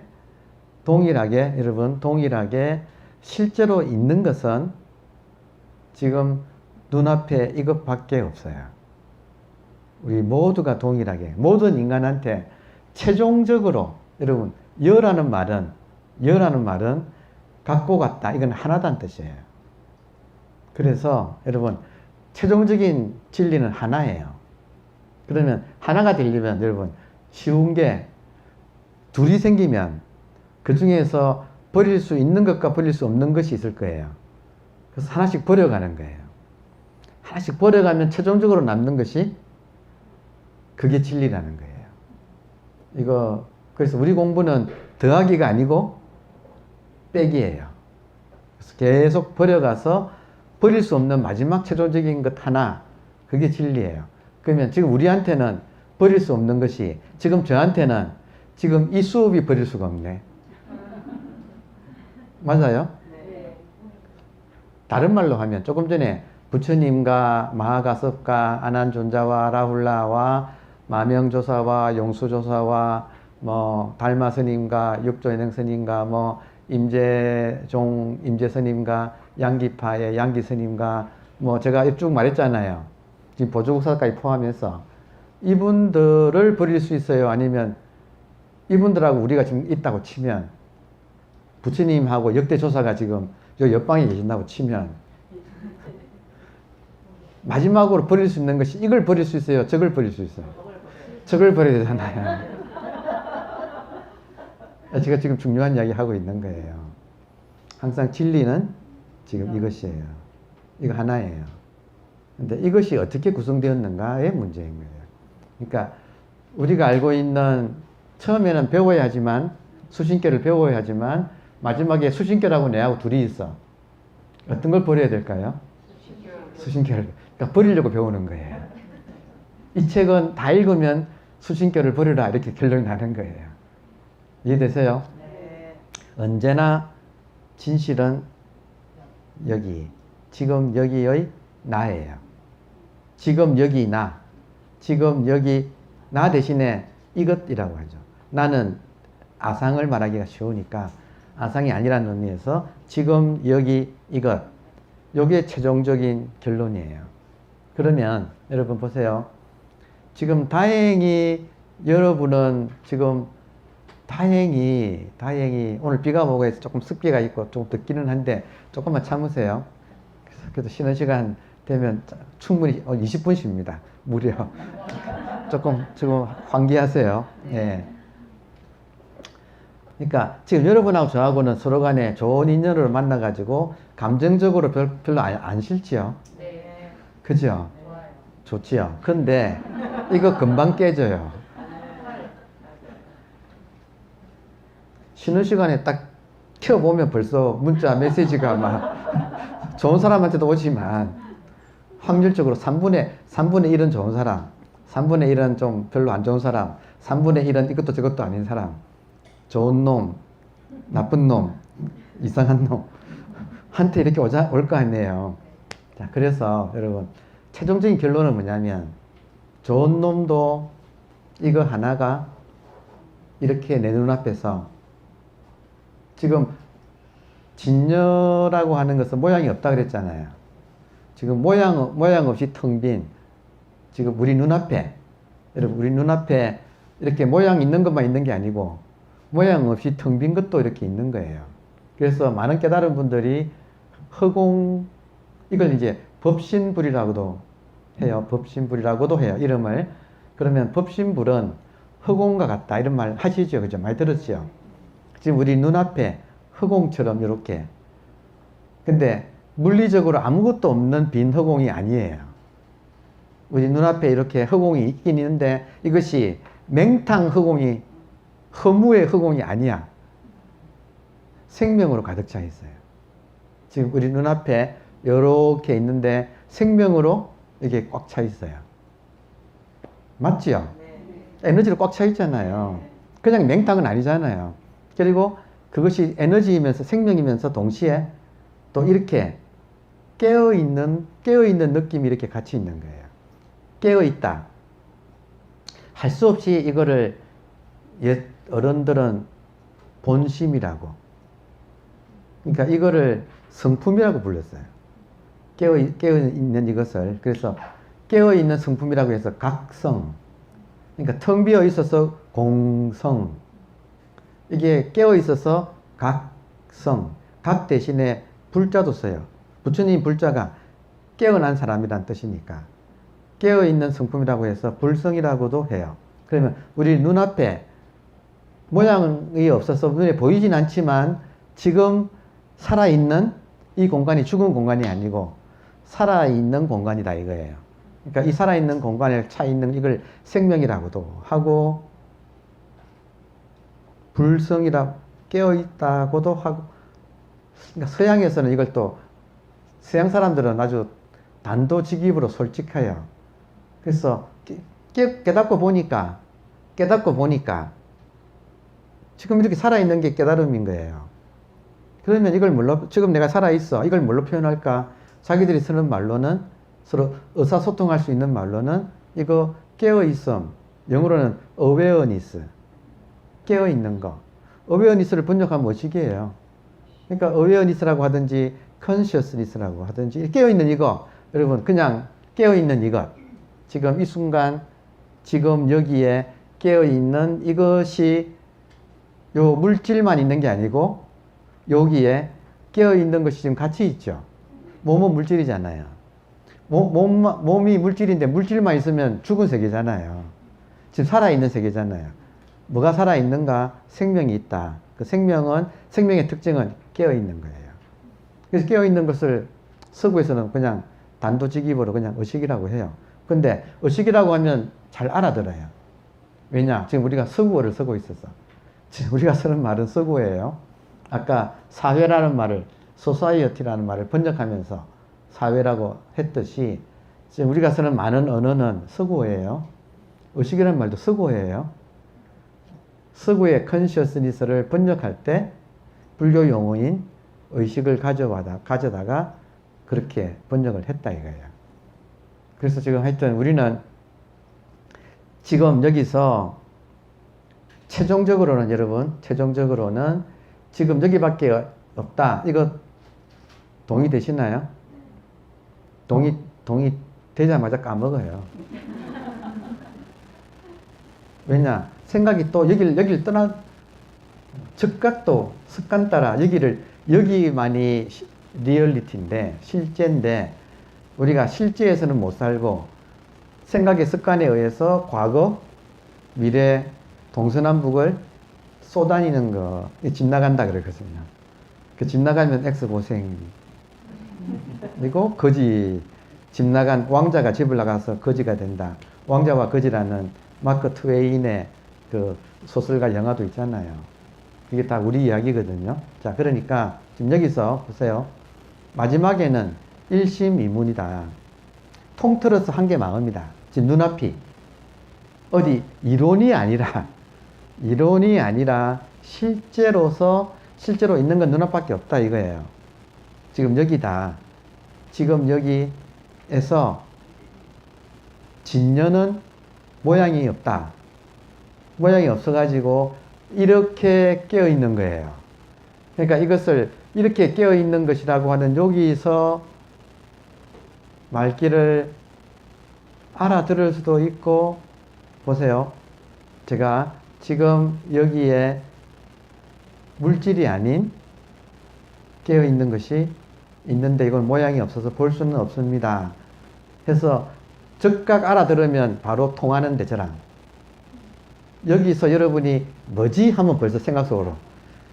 여러분 동일하게 실제로 있는 것은 지금 눈앞에 이것밖에 없어요. 우리 모두가 동일하게 모든 인간한테 최종적으로 여러분 여라는 말은 같고 같다. 이건 하나다는 뜻이에요. 그래서 여러분 최종적인 진리는 하나예요. 그러면 하나가 되려면 여러분 쉬운 게 둘이 생기면 그 중에서 버릴 수 있는 것과 버릴 수 없는 것이 있을 거예요. 그래서 하나씩 버려가는 거예요. 하나씩 버려가면 최종적으로 남는 것이 그게 진리라는 거예요. 이거 그래서 우리 공부는 더하기가 아니고 빼기예요. 그래서 계속 버려가서 버릴 수 없는 마지막 최종적인 것 하나 그게 진리예요. 그러면 지금 우리한테는 버릴 수 없는 것이 지금 저한테는 지금 이 수업이 버릴 수가 없네. 맞아요? 네. 다른 말로 하면 조금 전에 부처님과 마하가섭과 아난존자와 라훌라와 마명조사와 용수조사와 뭐 달마 스님과 육조인행 스님과 뭐 임재 스님과 양기파의 양기 스님과 뭐 제가 쭉 말했잖아요. 지금 보조국사까지 포함해서 이분들을 버릴 수 있어요? 아니면 이분들하고 우리가 지금 있다고 치면 부처님하고 역대 조사가 지금 요 옆방에 계신다고 치면 마지막으로 버릴 수 있는 것이 이걸 버릴 수 있어요? 저걸 버릴 수 있어요? 저걸 버려야 되잖아요. 제가 지금 중요한 이야기 하고 있는 거예요. 항상 진리는 지금 이것이에요. 이거 하나예요. 근데 이것이 어떻게 구성되었는가의 문제인 거예요. 그러니까 우리가 알고 있는 처음에는 배워야 하지만 수신께를 배워야 하지만 마지막에 수신께라고 내하고 둘이 있어. 어떤 걸 버려야 될까요? 수신께를. 그러니까 버리려고 배우는 거예요. 이 책은 다 읽으면 수신께를 버려라 이렇게 결론이 나는 거예요. 이해되세요? 네. 언제나 진실은 여기, 지금 여기의 나예요. 지금 여기 나, 지금 여기 나 대신에 이것이라고 하죠. 나는 아상을 말하기가 쉬우니까 아상이 아니라는 의미에서 지금 여기 이것, 요게 최종적인 결론이에요. 그러면 여러분 보세요. 지금 다행히 여러분은 지금 다행히 오늘 비가 오고 해서 조금 습기가 있고 좀 덥기는 한데 조금만 참으세요. 그래도 쉬는 시간 되면 충분히 20분 쉽니다. 무려. 조금 지금 환기하세요. 예. 그러니까 지금 여러분하고 저하고는 서로 간에 좋은 인연을 만나가지고 감정적으로 별로 안 싫지요. 네. 그죠? 좋아요. 좋지요. 근데 이거 금방 깨져요. 쉬는 시간에 딱 켜보면 벌써 문자 메시지가 막 좋은 사람한테도 오지만 확률적으로 3분의 1은 좋은 사람, 3분의 1은 좀 별로 안 좋은 사람, 3분의 1은 이것도 저것도 아닌 사람, 좋은 놈, 나쁜 놈, 이상한 놈 한테 이렇게 올 거 아니에요. 자, 그래서 여러분 최종적인 결론은 뭐냐면 좋은 놈도 이거 하나가 이렇게 내 눈앞에서 지금 진여라고 하는 것은 모양이 없다 그랬잖아요. 지금 모양 없이 텅 빈 지금 우리 눈앞에 여러분 우리 눈앞에 이렇게 모양 있는 것만 있는 게 아니고 모양 없이 텅 빈 것도 이렇게 있는 거예요. 그래서 많은 깨달은 분들이 허공 이걸 이제 법신불이라고도 해요. 법신불이라고도 해요. 이름을. 그러면 법신불은 허공과 같다 이런 말 하시죠. 그죠? 많이 들었죠? 지금 우리 눈앞에 허공처럼 이렇게. 근데 물리적으로 아무것도 없는 빈 허공이 아니에요. 우리 눈앞에 이렇게 허공이 있긴 있는데 이것이 맹탕 허공이 허무의 허공이 아니야. 생명으로 가득 차 있어요. 지금 우리 눈앞에 이렇게 있는데 생명으로 이게 꽉 차 있어요. 맞지요? 네. 에너지로 꽉 차 있잖아요. 그냥 맹탕은 아니잖아요. 그리고 그것이 에너지이면서 생명이면서 동시에 또 이렇게 깨어있는 느낌이 이렇게 같이 있는 거예요. 깨어있다. 할 수 없이 이거를 옛 어른들은 본심이라고. 그러니까 이거를 성품이라고 불렀어요. 깨어있는 이것을. 그래서 깨어있는 성품이라고 해서 각성. 그러니까 텅 비어 있어서 공성. 이게 깨어 있어서 각성. 각 대신에 불자도 써요. 부처님 불자가 깨어난 사람이란 뜻이니까. 깨어있는 성품이라고 해서 불성이라고도 해요. 그러면 우리 눈앞에 모양이 없어서 눈에 보이진 않지만 지금 살아있는 이 공간이 죽은 공간이 아니고 살아있는 공간이다 이거예요. 그러니까 이 살아있는 공간에 차 있는 이걸 생명이라고도 하고 불성이라 깨어있다고도 하고. 그러니까 서양에서는 이걸 또 서양 사람들은 아주 단도직입으로 솔직해요. 그래서 깨닫고 보니까 지금 이렇게 살아있는 게 깨달음인 거예요. 그러면 이걸 뭘로, 지금 내가 살아있어. 이걸 뭘로 표현할까? 자기들이 쓰는 말로는, 서로 의사소통할 수 있는 말로는 이거 깨어있음. 영어로는 awareness. 깨어있는 거. awareness를 번역하면 뭐시기예요? 그러니까 awareness라고 하든지 consciousness라고 하든지 깨어있는 이거. 여러분 그냥 깨어있는 이것. 지금 이 순간 지금 여기에 깨어있는 이것이 요 물질만 있는 게 아니고 여기에 깨어있는 것이 지금 같이 있죠. 몸은 물질이잖아요. 몸이 물질인데 물질만 있으면 죽은 세계잖아요. 지금 살아있는 세계잖아요. 뭐가 살아있는가? 생명이 있다. 그 생명의 특징은 깨어있는 거예요. 그래서 깨어있는 것을 서구에서는 그냥 단도직입으로 그냥 의식이라고 해요. 근데 의식이라고 하면 잘 알아들어요. 왜냐? 지금 우리가 서구어를 쓰고 있어서. 지금 우리가 쓰는 말은 서구어예요. 아까 사회라는 말을, society라는 말을 번역하면서 사회라고 했듯이 지금 우리가 쓰는 많은 언어는 서구어예요. 의식이라는 말도 서구어예요. 서구의 consciousness를 번역할 때 불교 용어인 의식을 가져다가 그렇게 번역을 했다 이거예요. 그래서 지금 하여튼 우리는 지금 여기서 최종적으로는 여러분, 지금 여기밖에 없다. 이거 동의되시나요? 동의되자마자 까먹어요. 왜냐? 생각이 또 여기를 즉각도 습관 따라 여기만이 리얼리티인데, 실제인데, 우리가 실제에서는 못 살고, 생각의 습관에 의해서 과거, 미래, 동서남북을 쏘다니는 거, 집 나간다 그러거든요. 그 집 나가면 X고생. 그리고 거지, 집 나간 왕자가 집을 나가서 거지가 된다. 왕자와 거지라는 마크 트웨인의 그 소설가 영화도 있잖아요. 이게 다 우리 이야기거든요. 자, 그러니까 지금 여기서 보세요. 마지막에는 일심이문이다. 통틀어서 한 개 마음이다. 지금 눈앞이. 어디 이론이 아니라 실제로 있는 건 눈앞밖에 없다 이거예요. 지금 여기다. 지금 여기에서 진녀는 모양이 없다. 모양이 없어가지고 이렇게 깨어있는 거예요. 그러니까 이것을 이렇게 깨어있는 것이라고 하는 여기서 말귀를 알아들을 수도 있고, 보세요. 제가 지금 여기에 물질이 아닌 깨어있는 것이 있는데 이건 모양이 없어서 볼 수는 없습니다. 해서 즉각 알아들으면 바로 통하는데 저랑. 여기서 여러분이 뭐지? 하면 벌써 생각 속으로.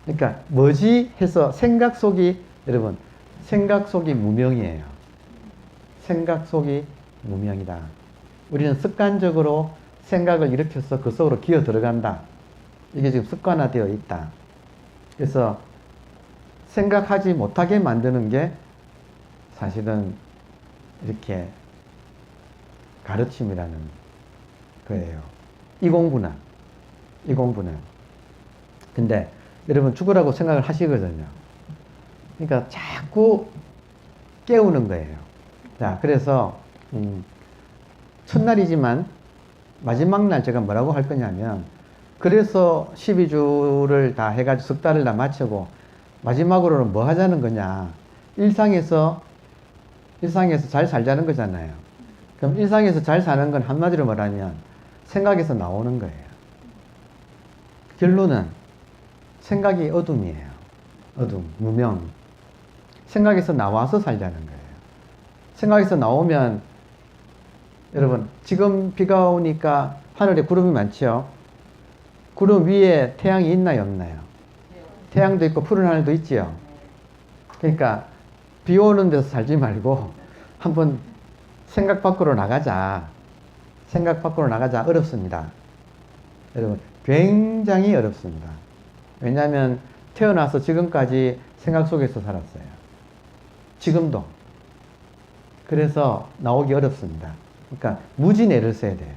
그러니까 뭐지? 해서 생각 속이, 여러분, 생각 속이 무명이에요. 생각 속이 무명이다. 우리는 습관적으로 생각을 일으켜서 그 속으로 기어 들어간다. 이게 지금 습관화되어 있다. 그래서 생각하지 못하게 만드는 게 사실은 이렇게 가르침이라는 거예요. 이 공부는. 근데 여러분 죽으라고 생각을 하시거든요. 그러니까 자꾸 깨우는 거예요. 자, 그래서 첫날이지만 마지막 날 제가 뭐라고 할 거냐면, 그래서 12주를 다 해가지고 석 달을 다 마치고 마지막으로는 뭐 하자는 거냐. 일상에서 잘 살자는 거잖아요. 그럼 일상에서 잘 사는 건 한마디로 말하면 생각에서 나오는 거예요. 결론은 생각이 어둠이에요. 어둠, 무명. 생각에서 나와서 살자는 거예요. 생각에서 나오면, 여러분, 지금 비가 오니까 하늘에 구름이 많죠? 구름 위에 태양이 있나요, 없나요? 태양도 있고 푸른 하늘도 있지요? 그러니까 비 오는 데서 살지 말고 한번 생각 밖으로 나가자. 어렵습니다. 여러분, 굉장히 어렵습니다. 왜냐하면 태어나서 지금까지 생각 속에서 살았어요. 지금도. 그래서 나오기 어렵습니다. 그러니까 무진 애를 써야 돼요.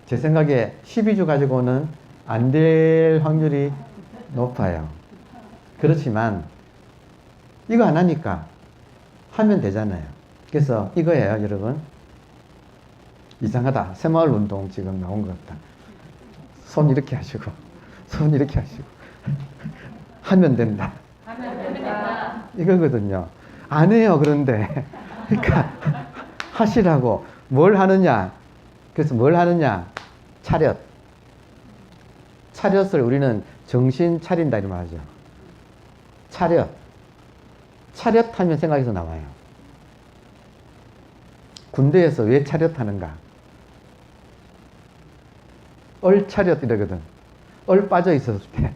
제 생각에 12주 가지고는 안 될 확률이 높아요. 그렇지만 이거 안 하니까 하면 되잖아요. 그래서 이거예요, 여러분. 이상하다. 새마을 운동 지금 나온 것 같다. 손 이렇게 하시고 하면 된다. 이거거든요. 안 해요, 그런데. 그러니까 하시라고. 뭘 하느냐? 그래서 뭘 하느냐? 차렷을 우리는 정신 차린다 이런 말 하죠. 차렷하면 생각에서 나와요. 군대에서 왜 차렷하는가? 얼차렷 이러거든. 얼 빠져 있었을 때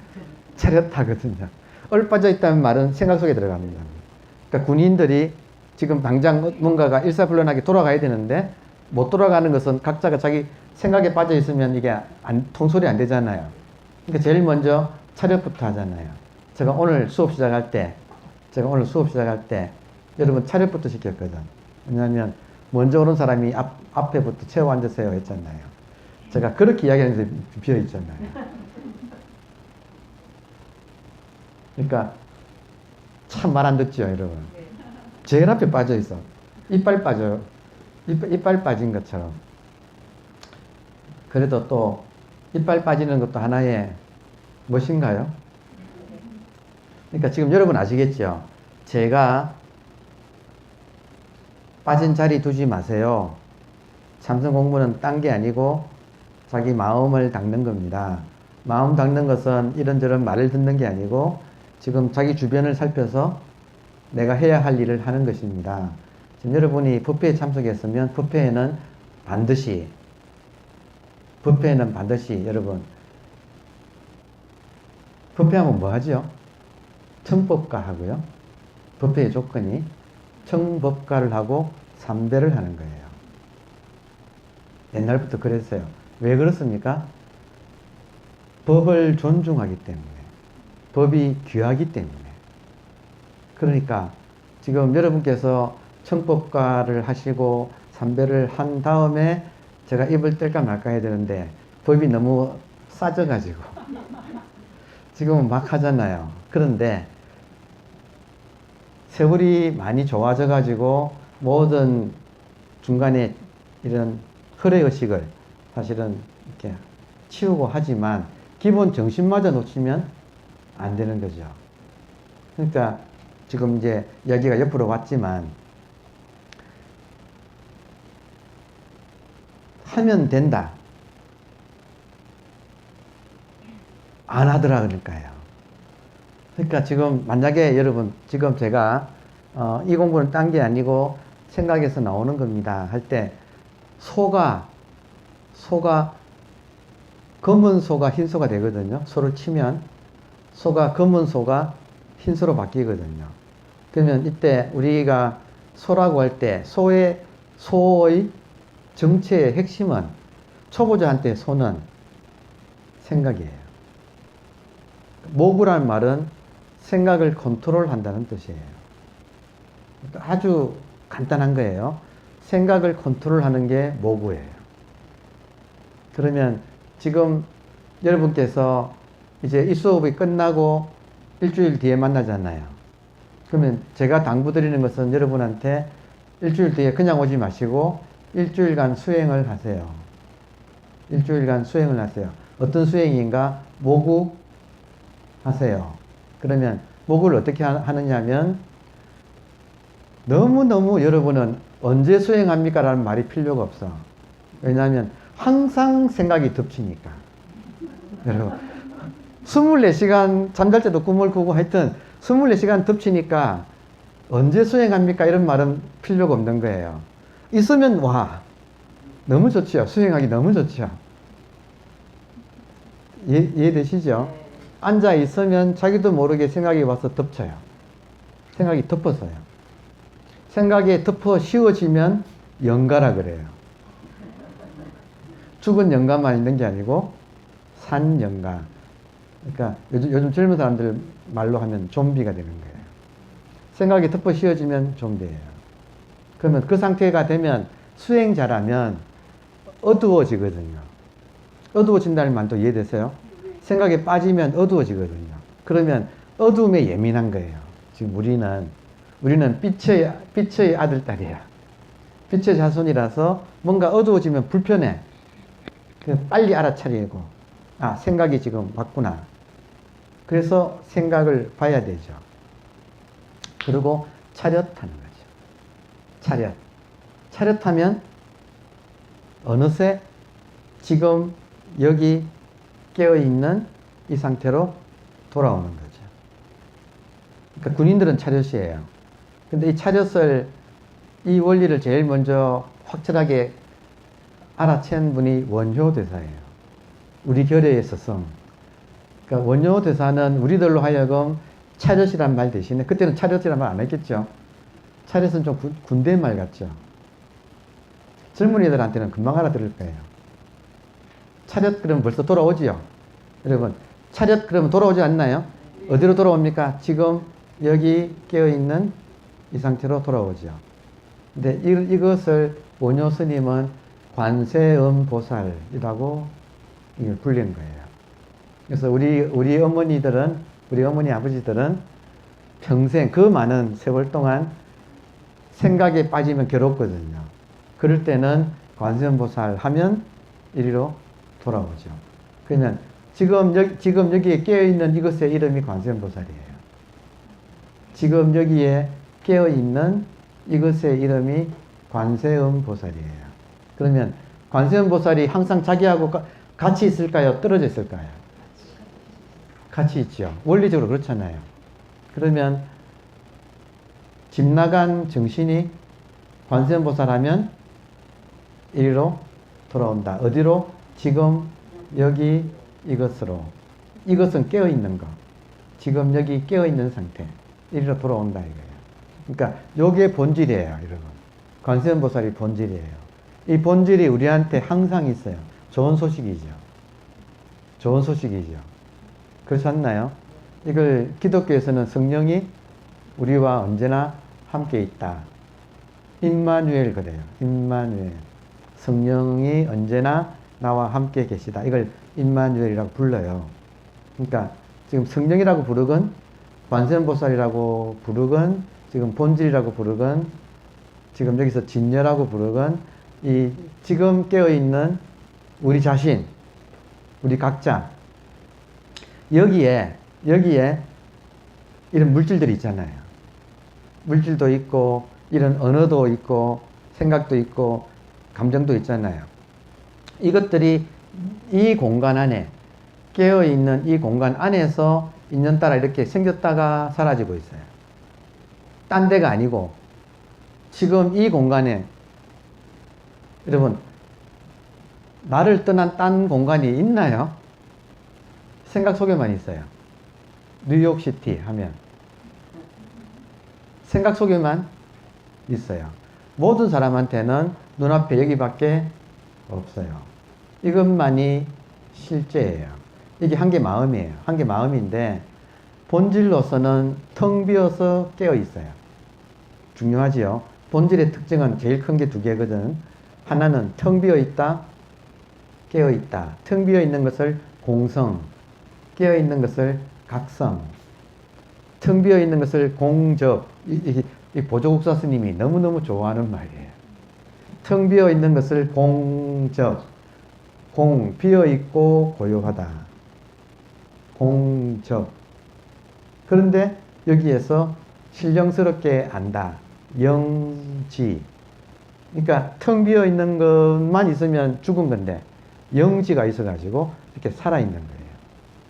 차렷하거든요. 얼 빠져 있다는 말은 생각 속에 들어갑니다. 그러니까 군인들이 지금 당장 뭔가가 일사불란하게 돌아가야 되는데 못 돌아가는 것은 각자가 자기 생각에 빠져 있으면 이게 통솔이 안 되잖아요. 그러니까 제일 먼저 차렷부터 하잖아요. 제가 오늘 수업 시작할 때 여러분 차렷부터 시켰거든. 왜냐하면 먼저 오는 사람이 앞에부터 채워 앉으세요 했잖아요. 제가 그렇게 이야기하는데 비어 있잖아요. 그러니까 참 말 안 듣죠, 여러분. 제일 앞에 빠져 있어. 이빨 빠진 것처럼. 그래도 또 이빨 빠지는 것도 하나의 무엇인가요? 그러니까 지금 여러분 아시겠죠? 제가 빠진 자리 두지 마세요. 참선 공부는 딴 게 아니고 자기 마음을 닦는 겁니다. 마음 닦는 것은 이런저런 말을 듣는 게 아니고 지금 자기 주변을 살펴서 내가 해야 할 일을 하는 것입니다. 지금 여러분이 법회에 참석했으면 법회에는 반드시 여러분 법회하면 뭐 하죠? 청법가 하고요. 법회의 조건이 청법가를 하고 삼배를 하는 거예요. 옛날부터 그랬어요. 왜 그렇습니까? 법을 존중하기 때문에. 법이 귀하기 때문에. 그러니까 지금 여러분께서 청법가를 하시고 삼배를 한 다음에 제가 입을 뗄까 말까 해야 되는데 법이 너무 싸져가지고 지금은 막 하잖아요. 그런데 세월이 많이 좋아져가지고 모든 중간에 이런 허례의식을 사실은 이렇게 치우고 하지만 기본 정신마저 놓치면 안 되는 거죠. 그러니까 지금 이제 이야기가 옆으로 왔지만 하면 된다. 안 하더라 그러니까요. 그러니까 지금 만약에 여러분 지금 제가 이 공부는 딴 게 아니고 생각에서 나오는 겁니다 할 때 소가 검은 소가 흰 소가 되거든요. 소를 치면 소가 검은 소가 흰 소로 바뀌거든요. 그러면 이때 우리가 소라고 할 때 소의 정체의 핵심은 초보자한테 소는 생각이에요. 모구라는 말은 생각을 컨트롤한다는 뜻이에요. 아주 간단한 거예요. 생각을 컨트롤하는 게 모구예요. 그러면 지금 여러분께서 이제 이 수업이 끝나고 일주일 뒤에 만나잖아요. 그러면 제가 당부드리는 것은 여러분한테 일주일 뒤에 그냥 오지 마시고 일주일간 수행을 하세요. 일주일간 수행을 하세요. 어떤 수행인가? 모구 하세요. 그러면 모구를 어떻게 하느냐 하면 너무너무 여러분은 언제 수행합니까? 라는 말이 필요가 없어. 왜냐하면 항상 생각이 덮치니까. 여러분 24시간 잠잘 때도 꿈을 꾸고 하여튼 24시간 덮치니까 언제 수행합니까? 이런 말은 필요가 없는 거예요. 있으면 와 너무 좋죠. 수행하기 너무 좋죠. 이해되시죠? 앉아 있으면 자기도 모르게 생각이 와서 덮쳐요. 생각이 덮어서요. 생각에 덮어 씌워지면 영가라 그래요. 죽은 영가만 있는 게 아니고 산 영가. 그러니까 요즘 젊은 사람들 말로 하면 좀비가 되는 거예요. 생각이 덮어 씌워지면 좀비예요. 그러면 그 상태가 되면 수행자라면 어두워지거든요. 어두워진다는 말도 이해되세요? 생각에 빠지면 어두워지거든요. 그러면 어두움에 예민한 거예요. 지금 우리는 빛의 아들, 딸이야. 빛의 자손이라서 뭔가 어두워지면 불편해. 빨리 알아차리고, 아, 생각이 지금 왔구나. 그래서 생각을 봐야 되죠. 그리고 차렷하는 거죠. 차렷하면 어느새 지금 여기 깨어있는 이 상태로 돌아오는 거죠. 그러니까 군인들은 차렷이에요. 근데 이 차렷을, 이 원리를 제일 먼저 확실하게 알아챈 분이 원효대사예요. 우리 결의의 스승. 그러니까 원효대사는 우리들로 하여금 차렷이란 말 대신에, 그때는 차렷이란 말 안 했겠죠. 차렷은 좀 군대 말 같죠. 젊은이들한테는 금방 알아들을 거예요. 차렷 그러면 벌써 돌아오지요. 여러분 차렷 그러면 돌아오지 않나요? 어디로 돌아옵니까? 지금 여기 깨어있는 이 상태로 돌아오죠. 근데 이것을 원효 스님은 관세음보살이라고 이걸 불리는 거예요. 그래서 우리 어머니들은, 우리 어머니 아버지들은 평생 그 많은 세월 동안 생각에 빠지면 괴롭거든요. 그럴 때는 관세음보살 하면 이리로 돌아오죠. 그러면 지금 여기에 깨어있는 이것의 이름이 관세음보살이에요. 지금 여기에 깨어있는 이것의 이름이 관세음보살이에요. 그러면 관세음보살이 항상 자기하고 같이 있을까요? 떨어져 있을까요? 같이 있죠. 원리적으로 그렇잖아요. 그러면 집 나간 정신이 관세음보살 하면 이리로 돌아온다. 어디로? 지금 여기 이것으로. 이것은 깨어있는 거. 지금 여기 깨어있는 상태. 이리로 돌아온다 이거예요. 그러니까 요게 본질이에요, 여러분. 관세음보살이 본질이에요. 이 본질이 우리한테 항상 있어요. 좋은 소식이죠. 좋은 소식이죠. 그렇지 않나요? 이걸 기독교에서는 성령이 우리와 언제나 함께 있다. 임마누엘 그래요. 임마누엘. 성령이 언제나 나와 함께 계시다. 이걸 임마누엘이라고 불러요. 그러니까 지금 성령이라고 부르건 관세음보살이라고 부르건 지금 본질이라고 부르건 지금 여기서 진여라고 부르건 이 지금 깨어있는 우리 자신, 우리 각자 여기에 이런 물질들이 있잖아요. 물질도 있고 이런 언어도 있고 생각도 있고 감정도 있잖아요. 이것들이 이 공간 안에 깨어있는 이 공간 안에서 인연따라 이렇게 생겼다가 사라지고 있어요. 딴 데가 아니고 지금 이 공간에 여러분 나를 떠난 딴 공간이 있나요? 생각 속에만 있어요. 뉴욕시티 하면 생각 속에만 있어요. 모든 사람한테는 눈앞에 여기밖에 없어요. 이것만이 실제예요. 이게 한 개 마음이에요. 한 개 마음인데 본질로서는 텅 비어서 깨어 있어요. 중요하지요. 본질의 특징은 제일 큰 게 두 개거든. 하나는 텅 비어 있다. 깨어 있다. 텅 비어 있는 것을 공성, 깨어 있는 것을 각성, 텅 비어 있는 것을 공적. 이 보조국사 스님이 너무너무 좋아하는 말이에요. 텅 비어 있는 것을 공적, 공, 비어 있고 고요하다. 공적. 그런데 여기에서 신령스럽게 안다. 영지. 그러니까 텅 비어 있는 것만 있으면 죽은 건데 영지가 있어가지고 이렇게 살아있는 거예요.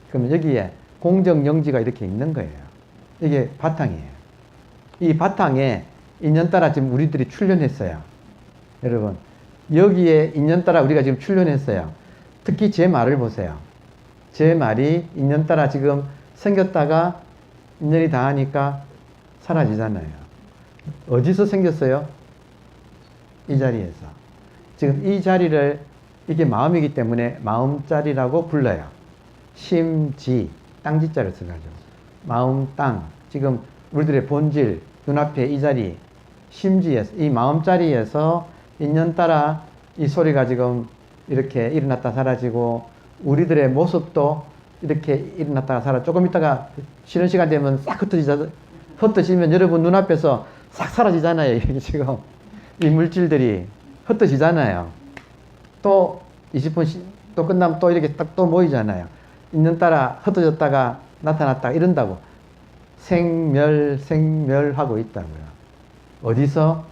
그러면 여기에 공적 영지가 이렇게 있는 거예요. 이게 바탕이에요. 이 바탕에 인연따라 지금 우리들이 출연했어요. 여러분, 여기에 인연따라 우리가 지금 출연했어요. 특히 제 말을 보세요. 제 말이 인연따라 지금 생겼다가 인연이 다 하니까 사라지잖아요. 어디서 생겼어요? 이 자리에서. 지금 이 자리를, 이게 마음이기 때문에 마음자리라고 불러요. 심지, 땅지자를 써가지고. 마음, 땅. 지금 우리들의 본질, 눈앞에 이 자리, 심지에서, 이 마음자리에서 인연따라 이 소리가 지금 이렇게 일어났다 사라지고, 우리들의 모습도 이렇게 일어났다가 조금 있다가 쉬는 시간 되면 싹 흩어지면 여러분 눈앞에서 싹 사라지잖아요. 이게 지금 이 물질들이 흩어지잖아요. 또 20분 또 끝나면 또 이렇게 딱 또 모이잖아요. 있는 따라 흩어졌다가 나타났다가 이런다고. 생멸하고 있다고요. 어디서?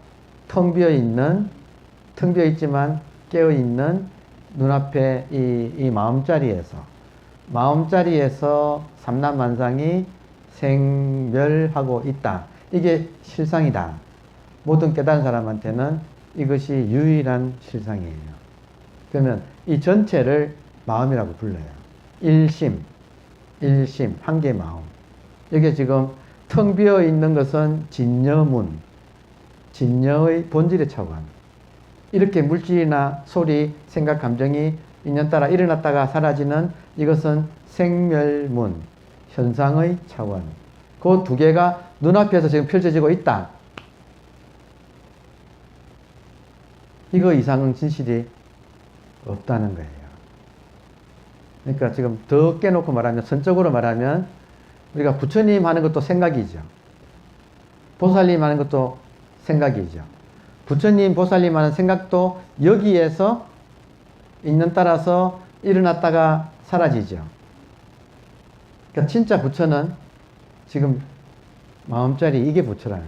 텅 비어 있지만 깨어 있는 눈앞에 이 마음자리에서 삼라만상이 생멸하고 있다. 이게 실상이다. 모든 깨달은 사람한테는 이것이 유일한 실상이에요. 그러면 이 전체를 마음이라고 불러요. 일심, 한 개의 마음. 여기에 지금 텅 비어 있는 것은 진여문, 진여의 본질의 차원. 이렇게 물질이나 소리, 생각, 감정이 인연 따라 일어났다가 사라지는 이것은 생멸문, 현상의 차원. 그 두 개가 눈앞에서 지금 펼쳐지고 있다. 이거 이상은 진실이 없다는 거예요. 그러니까 지금 더 깨놓고 말하면, 선적으로 말하면, 우리가 부처님 하는 것도 생각이죠. 보살님 하는 것도 생각이죠. 부처님, 보살님 하는 생각도 여기에서 있는 따라서 일어났다가 사라지죠. 그러니까 진짜 부처는 지금 마음자리, 이게 부처라는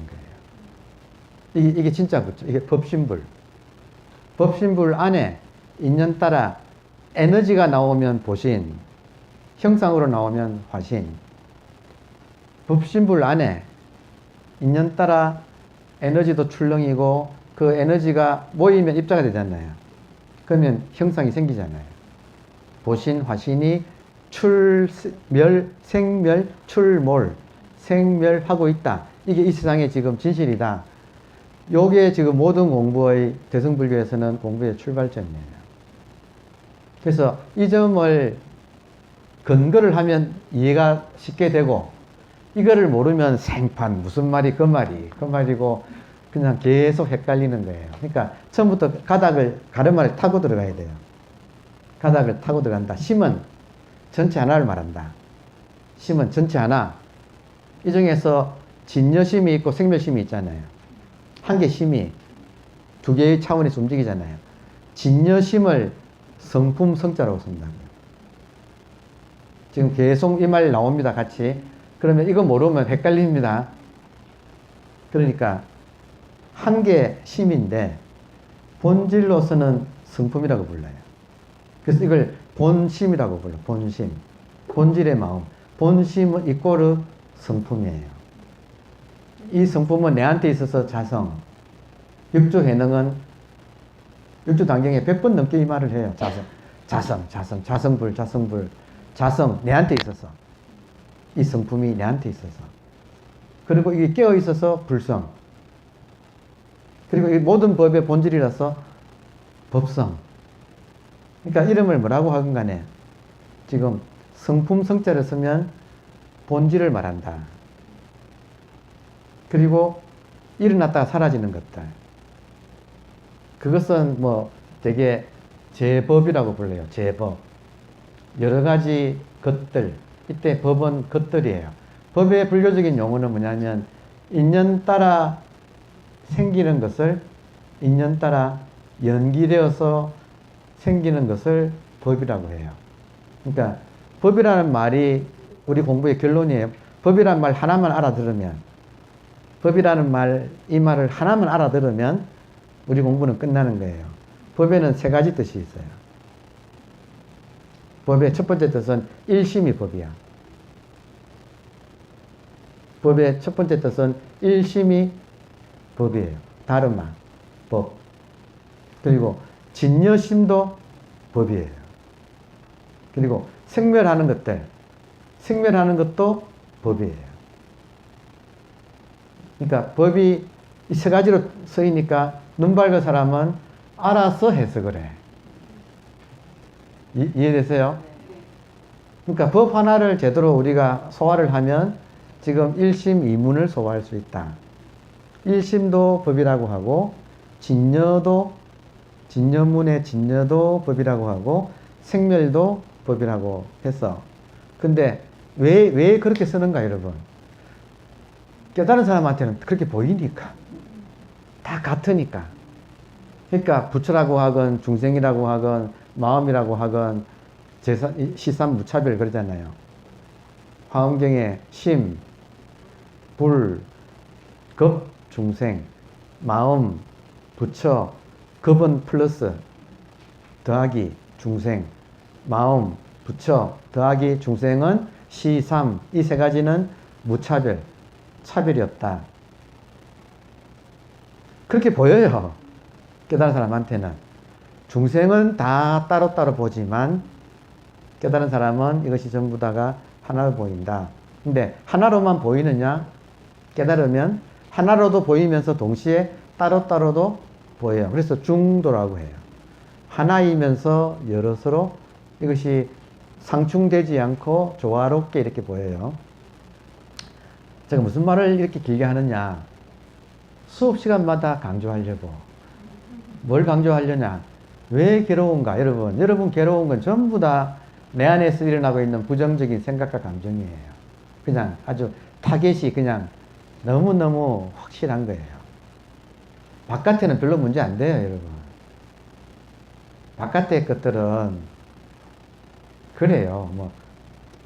거예요. 이게 진짜 부처. 이게 법신불. 법신불 안에 인연 따라 에너지가 나오면 보신, 형상으로 나오면 화신. 법신불 안에 인연 따라 에너지도 출렁이고 그 에너지가 모이면 입자가 되잖아요. 그러면 형상이 생기잖아요. 보신, 화신이 생멸, 출몰, 생멸하고 있다. 이게 이 세상의 지금 진실이다. 요게 지금 모든 공부의, 대승불교에서는 공부의 출발점이에요. 그래서 이 점을 근거를 하면 이해가 쉽게 되고, 이거를 모르면 생판, 무슨 말이 그 말이고, 그냥 계속 헷갈리는 거예요. 그러니까 처음부터 가르마를 타고 들어가야 돼요. 가닥을 타고 들어간다. 심은 전체 하나를 말한다. 심은 전체 하나. 이 중에서 진여심이 있고 생멸심이 있잖아요. 한 개 심이 두 개의 차원에서 움직이잖아요. 진여심을 성품 성자라고 쓴다고요. 지금 계속 이 말 나옵니다. 같이. 그러면 이거 모르면 헷갈립니다. 그러니까 한 개 심인데 본질로서는 성품이라고 불러요. 그래서 이걸 본심이라고 불러요. 본심. 본질의 마음. 본심은 이꼬르 성품이에요. 이 성품은 내한테 있어서 자성. 육조 해능은 육조 단경에 100번 넘게 이 말을 해요. 자성불. 자성, 내한테 있어서. 이 성품이 내한테 있어서. 그리고 이게 깨어 있어서 불성. 그리고 이 모든 법의 본질이라서 법성. 그러니까 이름을 뭐라고 하건 간에 지금 성품 성자를 쓰면 본질을 말한다. 그리고 일어났다가 사라지는 것들. 그것은 뭐 되게 제법이라고 불러요. 제법. 여러 가지 것들. 이때 법은 것들이에요. 법의 분류적인 용어는 뭐냐면 인연 따라 생기는 것을 인연 따라 연기되어서 생기는 것을 법이라고 해요. 그러니까 법이라는 말이 우리 공부의 결론이에요. 법이라는 말 하나만 알아들으면, 법이라는 말, 이 말을 하나만 알아들으면 우리 공부는 끝나는 거예요. 법에는 세 가지 뜻이 있어요. 법의 첫 번째 뜻은 일심이 법이야. 법의 첫 번째 뜻은 일심이 법이에요. 다름아, 법. 그리고 진여심도 법이에요. 그리고 생멸하는 것들, 생멸하는 것도 법이에요. 그러니까 법이 이 세 가지로 쓰이니까 눈 밝은 사람은 알아서 해석을 해. 이해되세요? 그러니까 법 하나를 제대로 우리가 소화를 하면 지금 일심 이문을 소화할 수 있다. 일심도 법이라고 하고 진여도, 진여문의 진여도 법이라고 하고 생멸도 법이라고 했어. 근데 왜 그렇게 쓰는가 여러분? 깨달은 사람한테는 그렇게 보이니까. 다 같으니까. 그러니까 부처라고 하건 중생이라고 하건 마음이라고 하건 시삼 무차별 그러잖아요. 화엄경에 심, 불, 급, 중생, 마음, 부처, 급은 플러스, 더하기, 중생, 마음, 부처, 더하기, 중생은 시삼, 이 세 가지는 무차별, 차별이 없다. 그렇게 보여요. 깨달은 사람한테는. 중생은 다 따로따로 보지만 깨달은 사람은 이것이 전부 다가 하나로 보인다. 근데 하나로만 보이느냐? 깨달으면 하나로도 보이면서 동시에 따로따로도 보여요. 그래서 중도라고 해요. 하나이면서 여럿으로 이것이 상충되지 않고 조화롭게 이렇게 보여요. 제가 무슨 말을 이렇게 길게 하느냐? 수업 시간마다 강조하려고. 뭘 강조하려냐? 왜 괴로운가? 여러분 괴로운 건 전부 다 내 안에서 일어나고 있는 부정적인 생각과 감정이에요. 그냥 아주 타겟이 그냥 너무너무 확실한 거예요. 바깥에는 별로 문제 안 돼요, 여러분. 바깥의 것들은 그래요. 뭐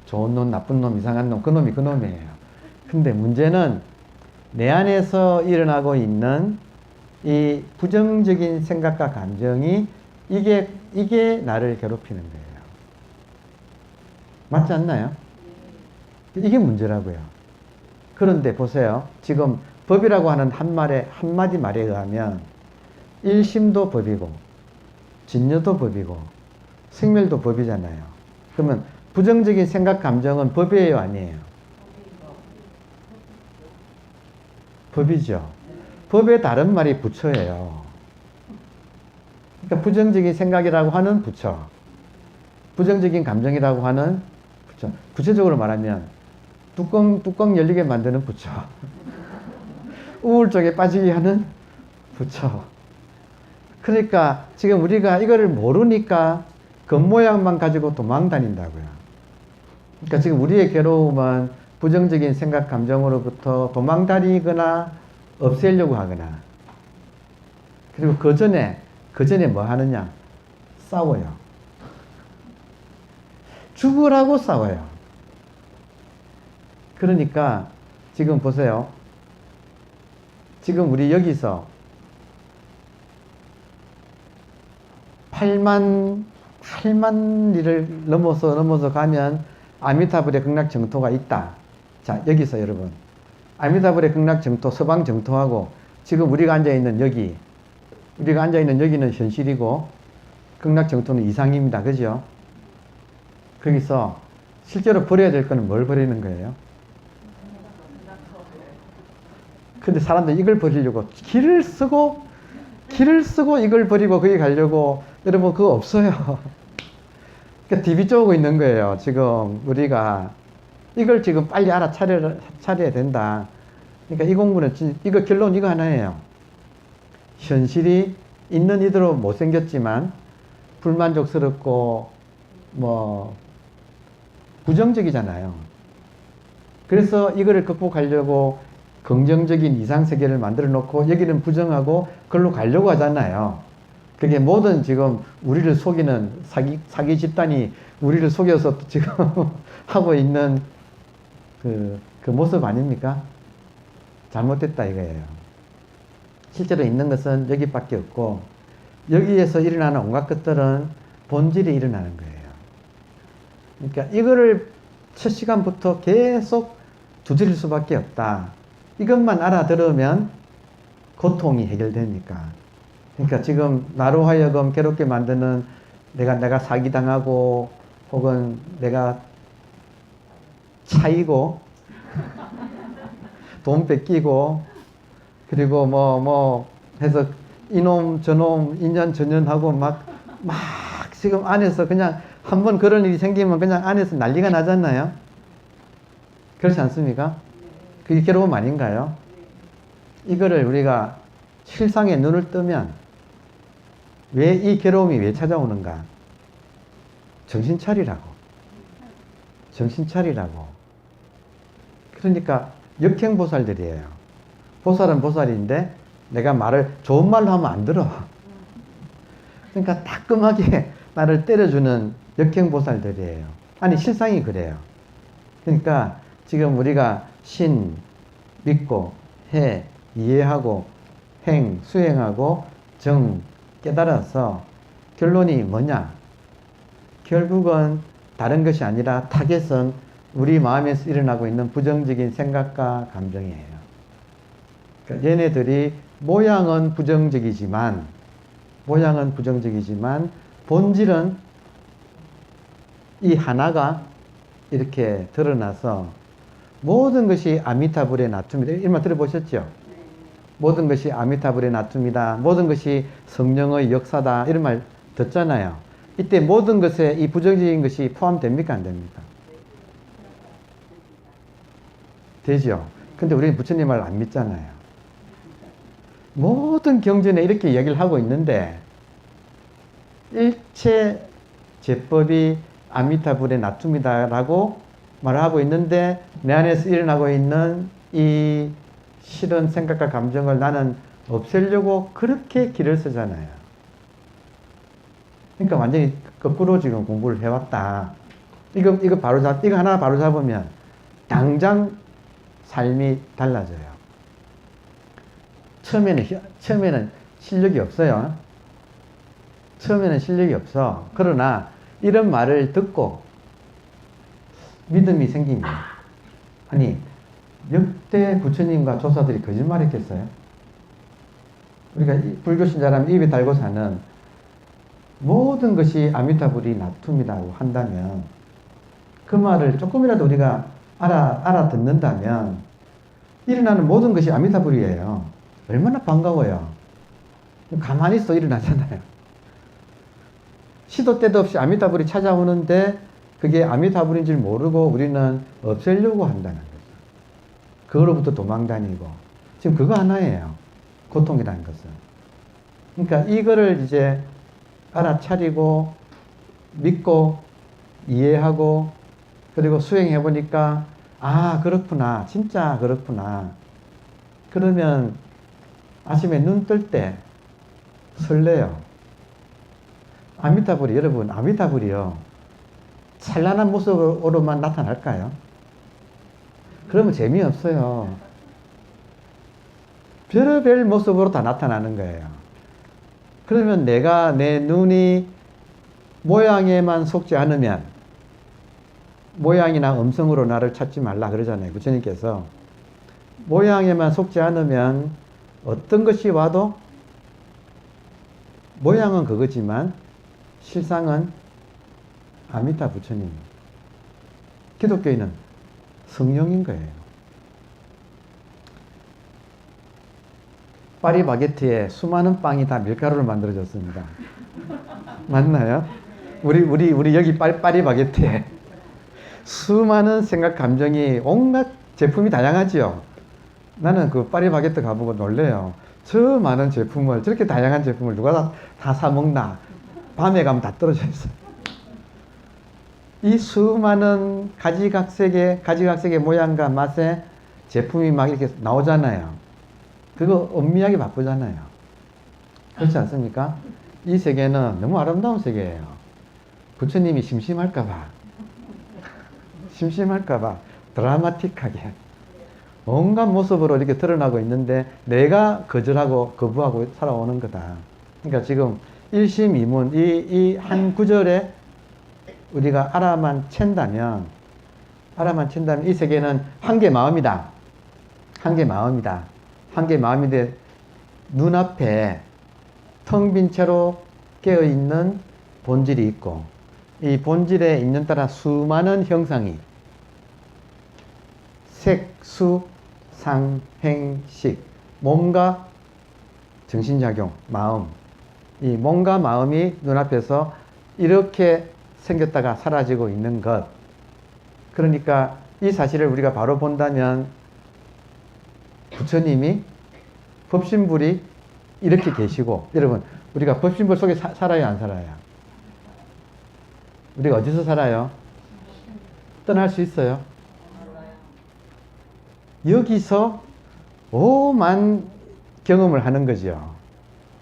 좋은 놈, 나쁜 놈, 이상한 놈, 그놈이 그놈이에요. 근데 문제는 내 안에서 일어나고 있는 이 부정적인 생각과 감정이 이게 나를 괴롭히는 거예요. 맞지 않나요? 이게 문제라고요. 그런데 보세요. 지금 법이라고 하는 한마디 말에 의하면 일심도 법이고 진여도 법이고 생멸도 법이잖아요. 그러면 부정적인 생각 감정은 법이에요, 아니에요? 법이죠. 법의 다른 말이 부처예요. 그러니까 부정적인 생각이라고 하는 부처, 부정적인 감정이라고 하는 부처. 구체적으로 말하면 뚜껑 열리게 만드는 부처, 우울증에 빠지게 하는 부처. 그러니까 지금 우리가 이거를 모르니까 겉모양만 가지고 도망 다닌다고요. 그러니까 지금 우리의 괴로움은 부정적인 생각 감정으로부터 도망 다니거나 없애려고 하거나, 그리고 그 전에 뭐 하느냐? 싸워요. 죽으라고 싸워요. 그러니까 지금 보세요. 지금 우리 여기서 8만 리를 넘어서 가면 아미타불의 극락 정토가 있다. 자, 여기서 여러분, 아미타불의 극락 정토, 서방 정토하고 지금 우리가 앉아있는 여기는 현실이고 극락 정토는 이상입니다. 그죠? 거기서 실제로 버려야 될 거는 뭘 버리는 거예요? 근데 사람들이 이걸 버리려고 길을 쓰고 이걸 버리고 거기 가려고, 여러분 그거 없어요. 그러니까 디비 쪼고 있는 거예요. 지금 우리가 이걸 지금 빨리 차려야 된다. 그러니까 이 공부는 이거 결론 이거 하나예요. 현실이 있는 이대로 못생겼지만 불만족스럽고 뭐 부정적이잖아요. 그래서 이거를 극복하려고 긍정적인 이상세계를 만들어 놓고 여기는 부정하고 그걸로 가려고 하잖아요. 그게 모든 지금 우리를 속이는 사기 집단이 우리를 속여서 지금 하고 있는 그 모습 아닙니까? 잘못됐다 이거예요. 실제로 있는 것은 여기밖에 없고 여기에서 일어나는 온갖 것들은 본질이 일어나는 거예요. 그러니까 이거를 첫 시간부터 계속 두드릴 수밖에 없다. 이것만 알아들으면 고통이 해결되니까. 그러니까 지금 나로 하여금 괴롭게 만드는 내가 사기당하고 혹은 내가 차이고 돈 뺏기고 그리고 뭐 해서 이놈 저놈 인연 전연하고 막 지금 안에서 그냥 한번 그런 일이 생기면 그냥 안에서 난리가 나잖아요. 그렇지 않습니까? 그게 괴로움 아닌가요? 이거를 우리가 실상의 눈을 뜨면 왜 이 괴로움이 왜 찾아오는가? 정신 차리라고. 정신 차리라고. 그러니까 역행보살들이에요. 보살은 보살인데 내가 말을 좋은 말로 하면 안 들어. 그러니까 따끔하게 나를 때려주는 역행보살들이에요. 아니 실상이 그래요. 그러니까 지금 우리가 신 믿고 해 이해하고 행 수행하고 정 깨달아서 결론이 뭐냐? 결국은 다른 것이 아니라 타겟은 우리 마음에서 일어나고 있는 부정적인 생각과 감정이에요. 그러니까 얘네들이 모양은 부정적이지만 본질은 이 하나가 이렇게 드러나서 모든 것이 아미타불의 나툼이다. 이 말 들어보셨죠? 모든 것이 아미타불의 나툼이다. 모든 것이 성령의 역사다. 이런 말 듣잖아요. 이때 모든 것에 이 부정적인 것이 포함됩니까? 안 됩니까? 되죠. 근데 우리는 부처님 말 안 믿잖아요. 모든 경전에 이렇게 이야기를 하고 있는데 일체 제법이 아미타불의 나툼이다라고 말하고 있는데 내 안에서 일어나고 있는 이 싫은 생각과 감정을 나는 없애려고 그렇게 길을 쓰잖아요. 그러니까 완전히 거꾸로 지금 공부를 해왔다. 이거 하나 바로 잡으면 당장 삶이 달라져요. 처음에는 실력이 없어요. 처음에는 실력이 없어. 그러나 이런 말을 듣고 믿음이 생기면, 아니 역대 부처님과 조사들이 거짓말했겠어요? 우리가 불교 신자라면 입에 달고 사는 모든 것이 아미타불이 나툼이라고 한다면 그 말을 조금이라도 우리가 알아듣는다면 일어나는 모든 것이 아미타불이에요. 얼마나 반가워요. 가만히 있어 일어나잖아요. 시도 때도 없이 아미타불이 찾아오는데 그게 아미타불인 줄 모르고 우리는 없애려고 한다는 거죠. 그거로부터 도망다니고. 지금 그거 하나예요. 고통이라는 것은. 그러니까 이거를 이제 알아차리고 믿고 이해하고 그리고 수행해 보니까 아 그렇구나. 진짜 그렇구나. 그러면 아침에 눈 뜰 때 설레요. 아미타불이 여러분 아미타불이요. 찬란한 모습으로만 나타날까요? 그러면 재미없어요. 별의별 모습으로 다 나타나는 거예요. 그러면 내 눈이 모양에만 속지 않으면 모양이나 음성으로 나를 찾지 말라 그러잖아요. 부처님께서. 모양에만 속지 않으면 어떤 것이 와도 모양은 그거지만 실상은 아미타 부처님. 기독교인은 성령인 거예요. 파리바게트에 수많은 빵이 다 밀가루를 만들어졌습니다. 맞나요? 우리 여기 파리바게트에 수많은 생각, 감정이 온갖 제품이 다양하지요. 나는 그 파리바게트 가보고 놀래요. 저 많은 제품을, 저렇게 다양한 제품을 누가 다 사먹나? 밤에 가면 다 떨어져 있어요. 이 수많은 가지각색의 모양과 맛의 제품이 막 이렇게 나오잖아요. 그거 음미하기 바쁘잖아요. 그렇지 않습니까? 이 세계는 너무 아름다운 세계예요. 부처님이 심심할까봐 드라마틱하게 온갖 모습으로 이렇게 드러나고 있는데 내가 거절하고 거부하고 살아오는 거다. 그러니까 지금 일심이문 이 한 구절에 우리가 알아만 챈다면 이 세계는 한 개 마음이다. 한 개 마음인데 눈앞에 텅 빈 채로 깨어있는 본질이 있고 이 본질에 있는 따라 수많은 형상이 색, 수, 상, 행, 식 몸과 정신작용, 마음 이 몸과 마음이 눈앞에서 이렇게 생겼다가 사라지고 있는 것. 그러니까 이 사실을 우리가 바로 본다면 부처님이 법신불이 이렇게 계시고 여러분 우리가 법신불 속에 살아요 안 살아요? 우리가 어디서 살아요? 떠날 수 있어요? 여기서 오만 경험을 하는 거죠.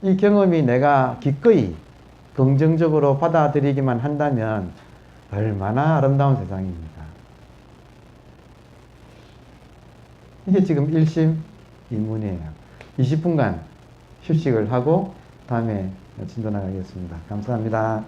이 경험이 내가 기꺼이 긍정적으로 받아들이기만 한다면 얼마나 아름다운 세상입니다. 이게 지금 일심이문이에요. 20분간 휴식을 하고 다음에 진도 나가겠습니다. 감사합니다.